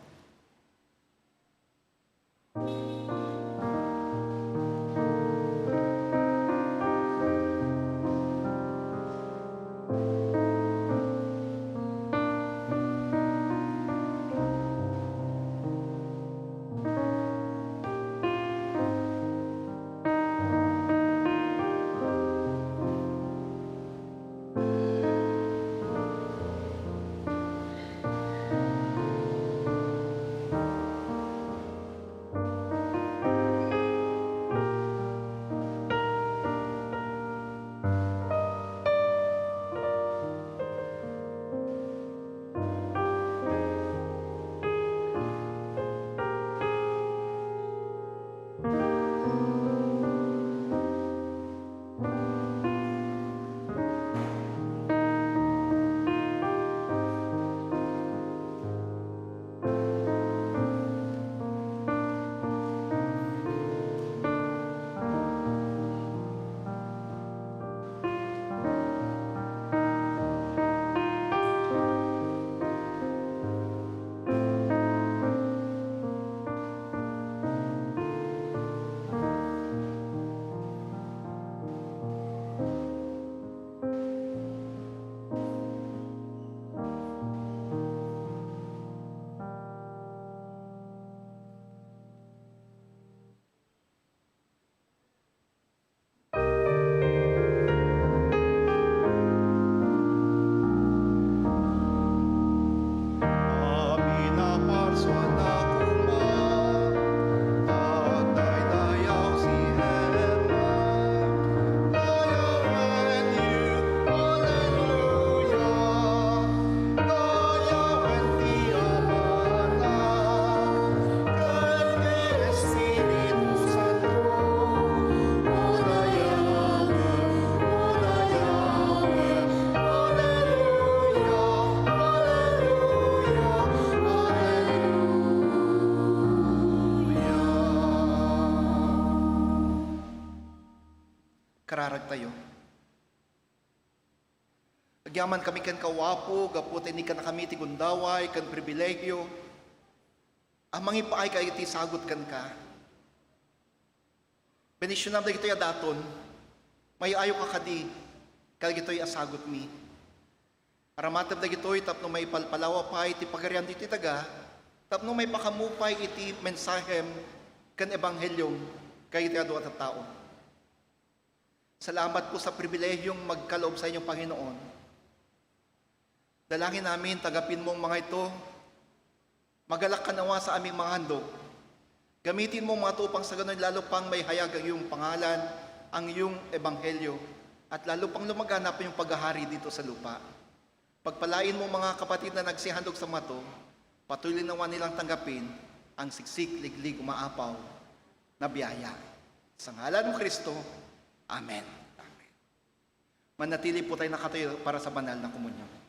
Kararag tayo. Agyaman kami kan kawapo, gapot ni kan kami ti gundaway, kan pribilegyo. Amang ipaay ka iti sagot kan ka. Benisyon na dagitoy adaton, may ayo ka kadi, kagitoy asagot mi. Para matab dagitoy, tapno may palpalawa pa iti pagarian dito taga, tapno may pakamupay iti mensahem kan ebanghelyong kagitoy adu at tao. Salamat po sa pribilehiyong magkaloob sa inyong Panginoon. Dalangin namin, tagapin mong mga ito, magalak ka nawa sa aming mga handog. Gamitin mo mga tupang sa ganun, lalo pang may hayag ang iyong pangalan, ang iyong ebanghelyo, at lalo pang lumaganap yung paghahari dito sa lupa. Pagpalain mo mga kapatid na nagsihandog sa mato, patuloy nawa nilang tanggapin ang siksik, liglig, umaapaw na biyaya. Sa ngalan ng Kristo, Amen. Amen. Manatili po tayo nakatayo para sa banal na komunyon.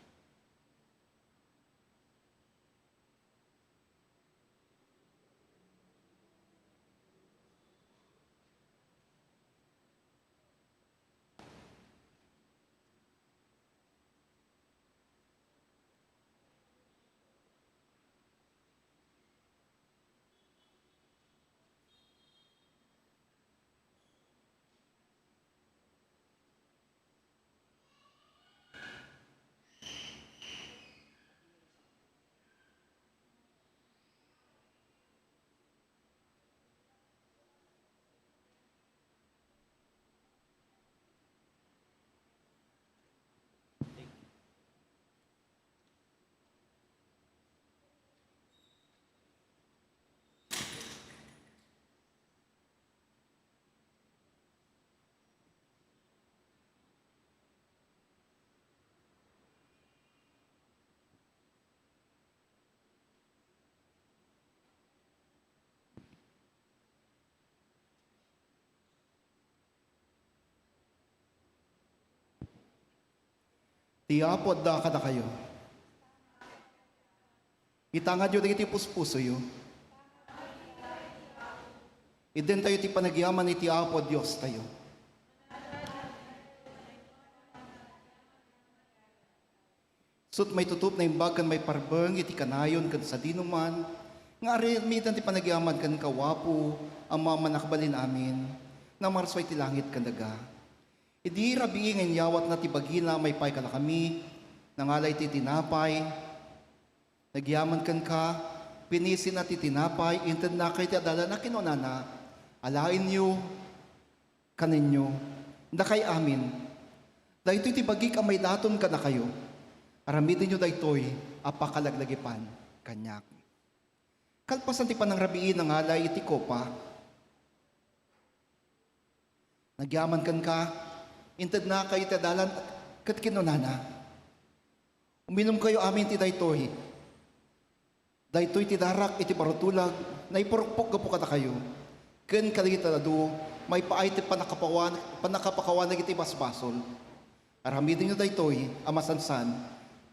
Tiapod da kada kayo. Itangad yun iti puspuso yun. Iden tayo ti panagyaman iti Apo Dios tayo. Sut may tutup na imbag kan may parbeng iti kanayon kan sa dinuman, nga arimitan ti panagyaman kan kawapo, ang mga manakbalin amin, na marsway ti langit kan daga. Idi rabi ngayon yawat na ti bagila may pay kala kami, nangalay ti tinapay, nagyaman kan ka, pinisin na ti tinapay, inted na kay ti adala na kinunana, alain nyo, kaninyo, na kay amin. Dahito ti bagi ka may daton ka na kayo, aramidin nyo daytoy, apakalaglagipan, kanyak. Kalpasan ti panang rabiin ng alay iti kopa. Nagyaman kan ka, inted na kayo ti adalan, kat kinunana. Uminom kayo amin ti daytoy. Daytoy ti darak iti parutulag, na ipurukpok gapo kata kayo. Ken kaligit talado, may paay ti panakapakawan iti basbasol. Aramidin nyo daytoy, amasansan,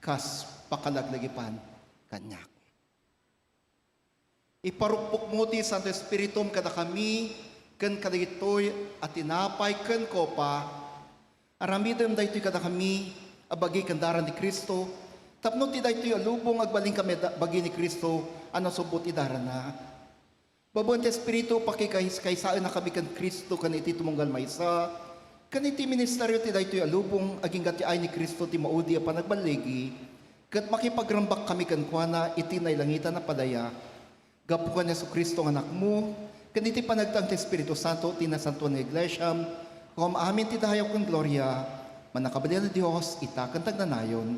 kas pakalaglagipan, kanyak. Iparukpok mo ti Santo Espiritum kada kami, ken kaligitoy at tinapay ken kopa, aramidin daytoy kada kami, abagi kandaran ni Kristo, tapno ti daytoy alubong agbaling kami bagi ni Kristo, ano subot idaran na. Babon ti Espiritu pakikaysaan na kami kan Kristo kan iti tumunggal maysa, kan iti ministeryo ti daytoy alubong aging gati ay ni Kristo ti maudi a panagbaligi, ket makipagrambak kami kan kuana iti nailangitan na padaya. Gapu ka ni Yesu Kristo ng anak mo, kaniti panagtang ti Espiritu Santo, tinasantuan ng Iglesia, kung amin ti dahayaw kong gloria, manakabalyan na Diyos, itakantag na nayon.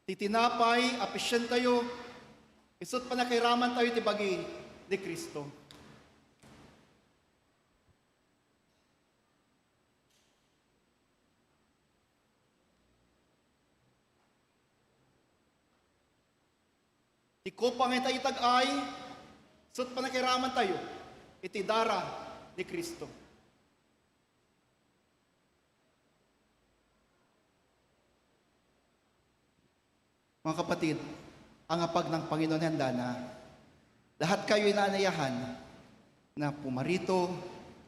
Titinapay, apisyan tayo, isot pa na kairaman tayo ti bagi ni Kristo. Iko pangitay itag-ay, sut panakiraman tayo, iti dara ni Kristo. Mga kapatid, ang apag ng Panginoon handa na, lahat kayo inaanayahan na pumarito,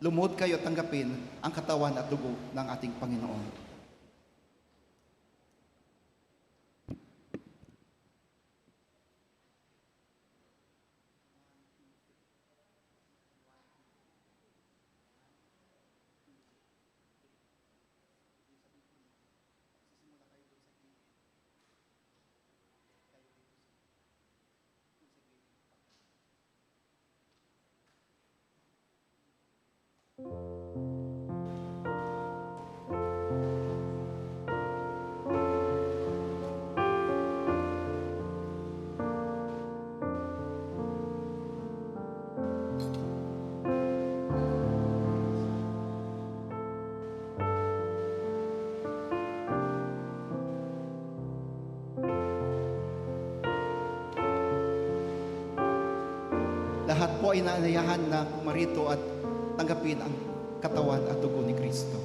lumod kayo at tanggapin ang katawan at dugo ng ating Panginoon. Lahat po ay naanayahan na pumarito at tanggapin ang katawan at dugo ni Kristo.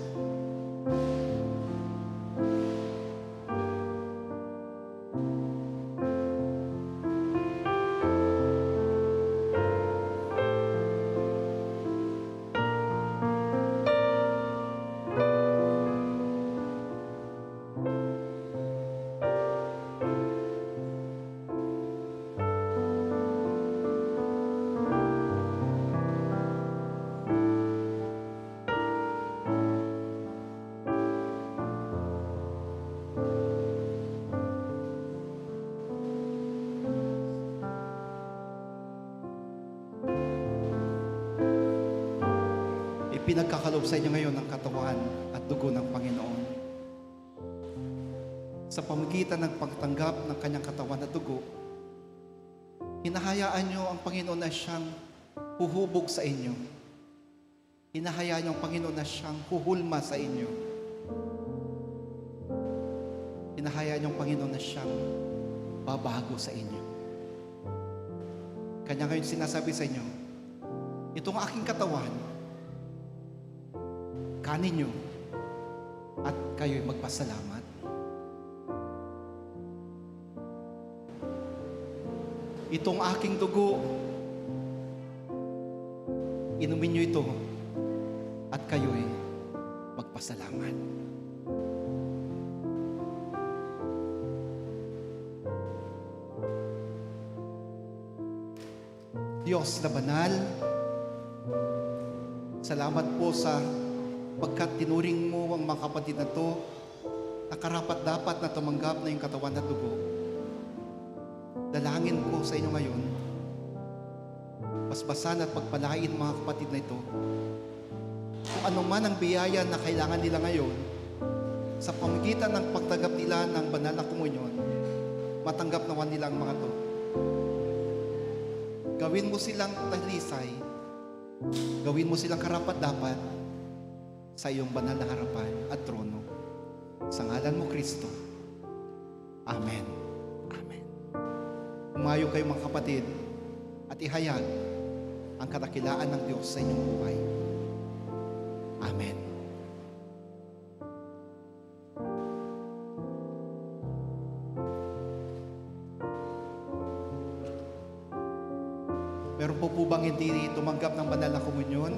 Pinagkakalob sa inyo ngayon ang katawan at dugo ng Panginoon. Sa pamagitan ng pagtanggap ng kanyang katawan at dugo, hinahayaan nyo ang Panginoon na siyang huhubog sa inyo. Hinahayaan nyo ang Panginoon na siyang huhulma sa inyo. Hinahayaan nyo ang Panginoon na siyang babago sa inyo. Kanya ngayon sinasabi sa inyo, itong aking katawan, kanin nyo at kayo'y magpasalamat. Itong aking dugo, inumin niyo ito at kayo'y magpasalamat. Diyos na banal, salamat po sa pagkat tinuring mo ang mga kapatid na to na karapat-dapat na tumanggap na yung katawan at dugo. Dalangin ko sa inyo ngayon, basbasan at pagpalain mga kapatid na ito. Kung ano man ang biyaya na kailangan nila ngayon, sa pamagitan ng pagtanggap nila ng banal na komunyon, matanggap naman nila ang mga to. Gawin mo silang talisay, gawin mo silang karapat-dapat sa iyong banal na harapan at trono. Sa ngalan mo, Kristo. Amen. Amen. Umayo kayo mga kapatid at ihayag ang kadakilaan ng Diyos sa inyong buhay. Amen. Meron po bang hindi tumanggap ng banal na komunyon?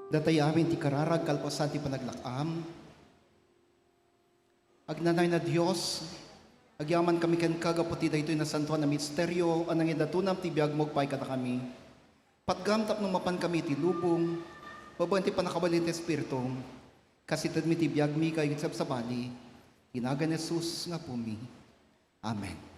Datay amin ti kararag kalpasan ti panaglakam. Agnanay na Diyos, agyaman kami ken kagaputi daytoy na santuan na misteryo, anang idatunam ti biag mogpay kada kami. Patgamtap nung mapan kami ti lubong, babaen ti panakabalin ti Espiritu, kasi tad mi ti biag mi kayo sa bali, tinagan Jesus nga pumi. Amen.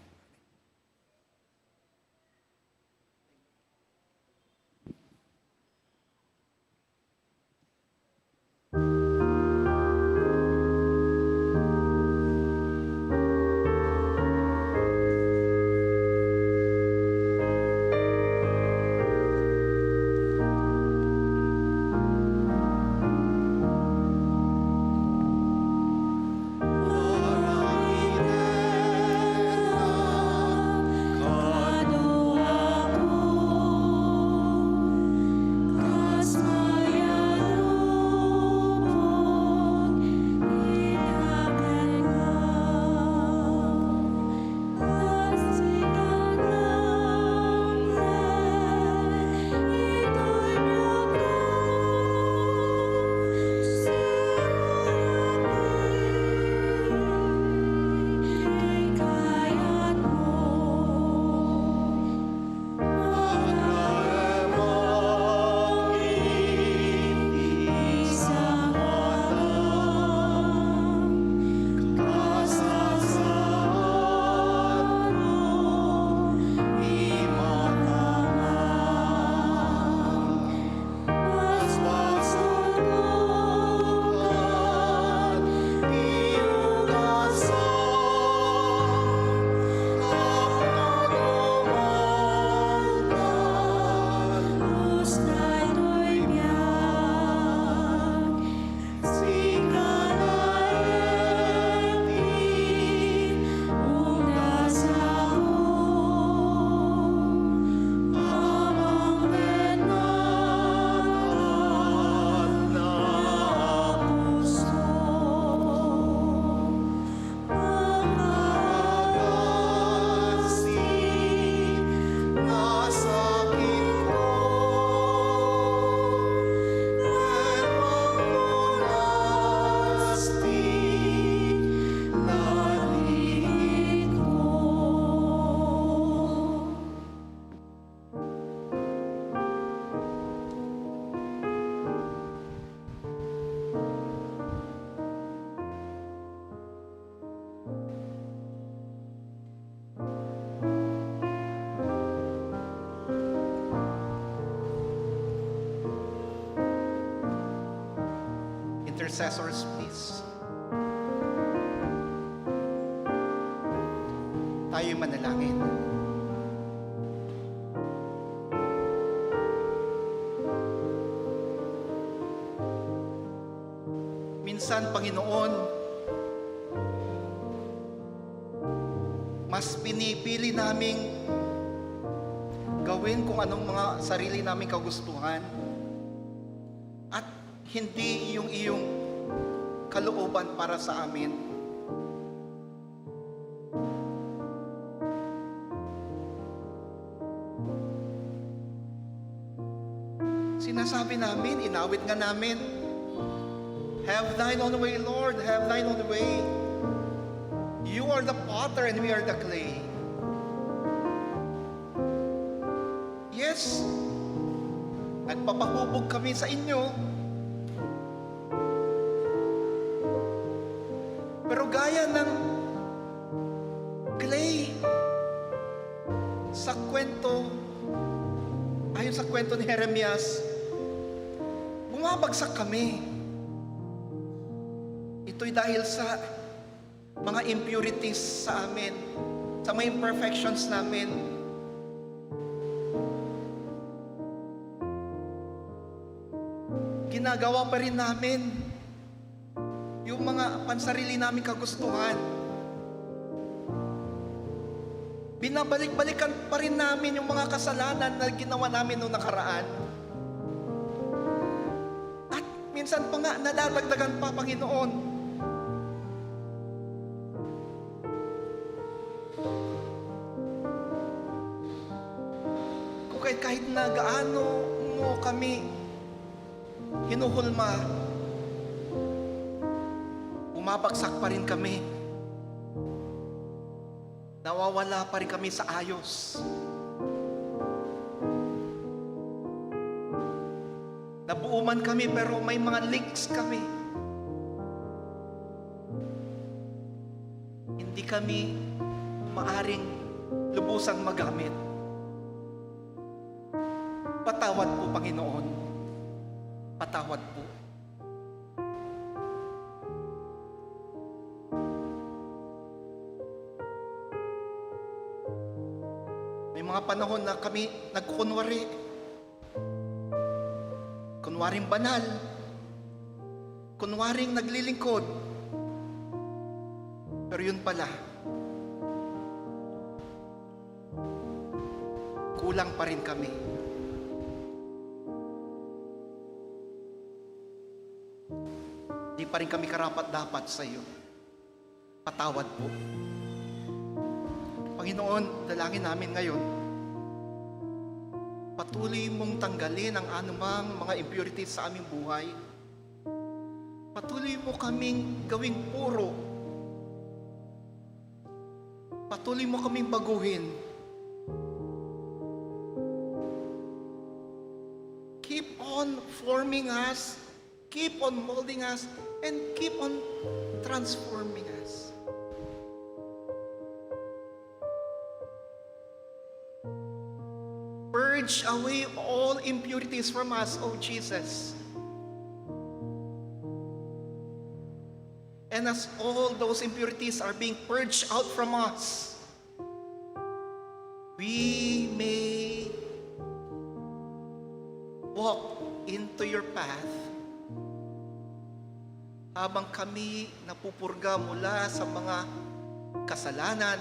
Intercessors, please. Tayo'y manalangin. Minsan, Panginoon, mas pinipili naming gawin kung anong mga sarili naming kagustuhan at hindi yung iyong kalooban para sa amin. Sinasabi namin, inawit nga namin, have thine own way, Lord, have thine own way. You are the potter and we are the clay. Yes, nagpapahubog kami sa inyo. Pero gaya ng clay sa kwento, ayon sa kwento ni Jeremias, bumabagsak kami. Ito'y dahil sa mga impurities sa amin, sa mga imperfections namin. Ginagawa pa rin namin yung mga pansarili naming kagustuhan. Binabalik-balikan pa rin namin yung mga kasalanan na ginawa namin noong nakaraan. At minsan pa nga nadadagdagan pa, Panginoon. Kung kahit na gaano mo kami hinuhulma, bumabagsak pa rin kami. Nawawala pa rin kami sa ayos. Nabuuman kami pero may mga leaks kami. Hindi kami maaring lubusang magamit. Patawad po, Panginoon. Patawad po. May mga panahon na kami nagkukunwari. Kunwaring banal. Kunwaring naglilingkod. Pero yun pala, kulang pa rin kami. Di pa rin kami karapat-dapat sa iyo. Patawad po. Panginoon, dalangin namin ngayon, patuloy mong tanggalin ang anumang mga impurities sa aming buhay. Patuloy mo kaming gawing puro. Patuloy mo kaming baguhin. Keep on forming us, keep on molding us, and keep on transforming us. Purge away all impurities from us, O Jesus. And as all those impurities are being purged out from us, we may walk into your path habang kami napupurga mula sa mga kasalanan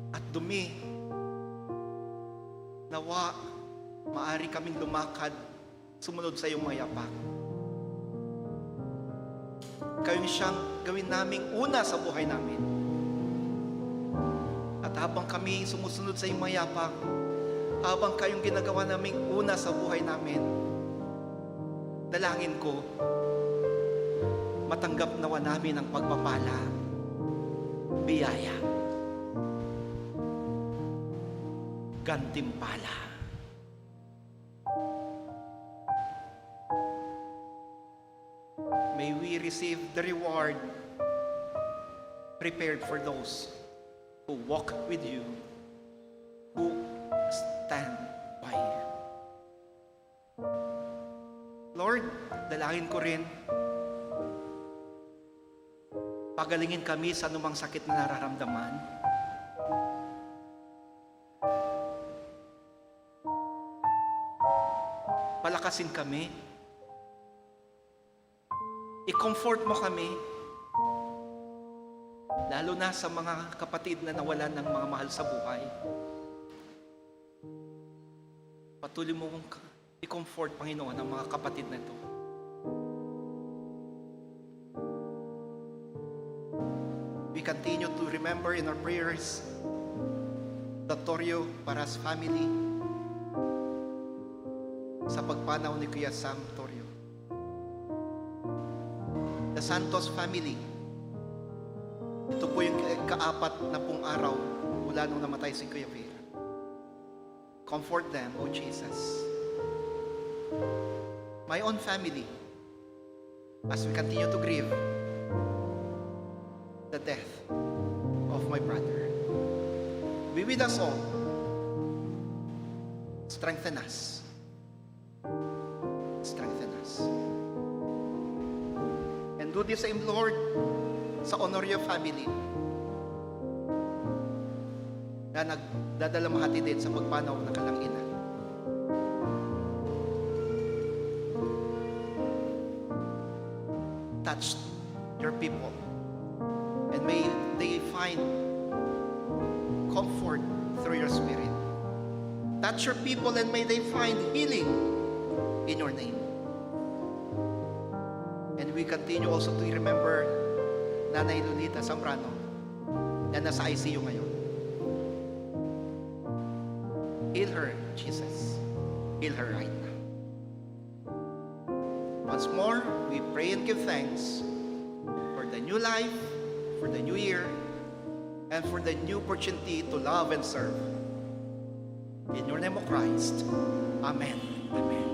at dumi. Nawa, maari kaming lumakad sumunod sa iyong mayapak. Kayong siyang gawin naming una sa buhay namin. At habang kami sumusunod sa iyong mayapak, habang kayong ginagawa naming una sa buhay namin, dalangin ko, matanggap nawa namin ang pagpapala, biyaya, gantimpala. May we receive the reward prepared for those who walk with you, who stand by you. Lord, dalangin ko rin Pagalingin kami sa anumang sakit na nararamdaman. Palakasin kami. I-comfort mo kami. Lalo na sa mga kapatid na nawalan ng mga mahal sa buhay. Patuloy mo kong i-comfort, Panginoon, ang mga kapatid na ito. We continue to remember in our prayers the Torio Paras family sa pagpanaw ni Kuya Sam Torio. The Santos family. Ito po yung kaapat na pong araw mula nung namatay si Kuya Vera. Comfort them, O Jesus. My own family, as we continue to grieve the death of my brother. Be with us all. Strengthen us. Strengthen us. And do the same, Lord, sa Honorio family na nagdadalamhati din sa pagpanaw ng kalang ina. Touch your people and may they find comfort through your Spirit. Touch your people and may they find healing in your name. And we continue also to remember Nanay Lunita Zambrano na nasa ICU ngayon. Heal her, Jesus. Heal her right now. Once more, we pray and give thanks for the new life, for the new year, and for the new opportunity to love and serve. In your name, O Christ. Amen. Amen.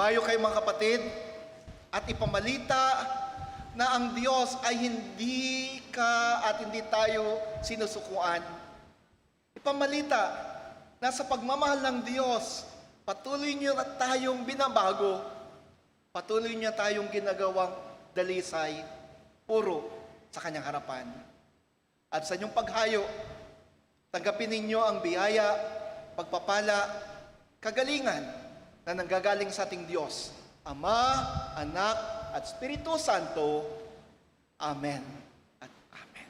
Umayo kayo mga kapatid at ipamalita na ang Diyos ay hindi ka at hindi tayo sinusukuan. Ipamalita na sa pagmamahal ng Diyos, patuloy niyo na tayong binabago. Patuloy niya tayong ginagawang dalisay, puro sa kanyang harapan. At sa inyong paghayo, tanggapin ninyo ang biyaya, pagpapala, kagalingan na nanggagaling sa ating Diyos, Ama, Anak, at Espiritu Santo. Amen at Amen.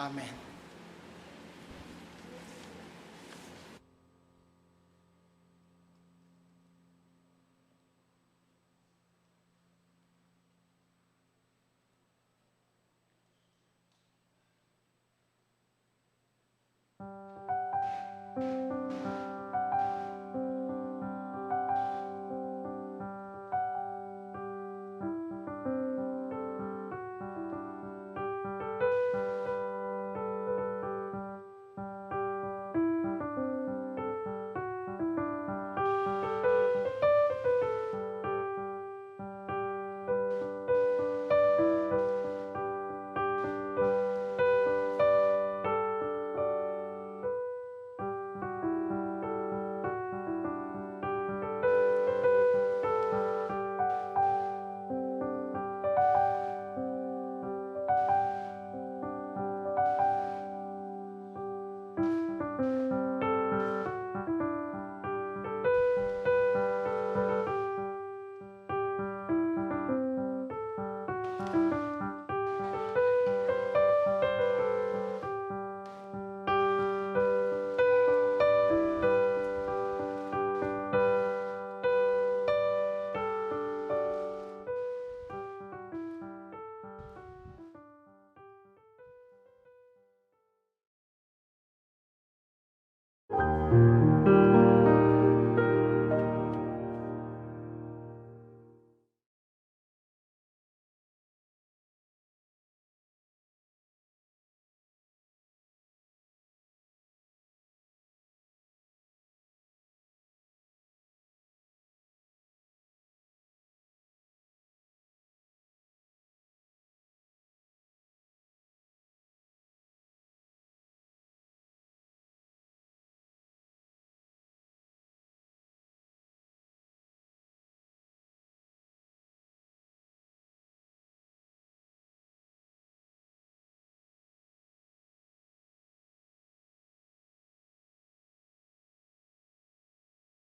Amen.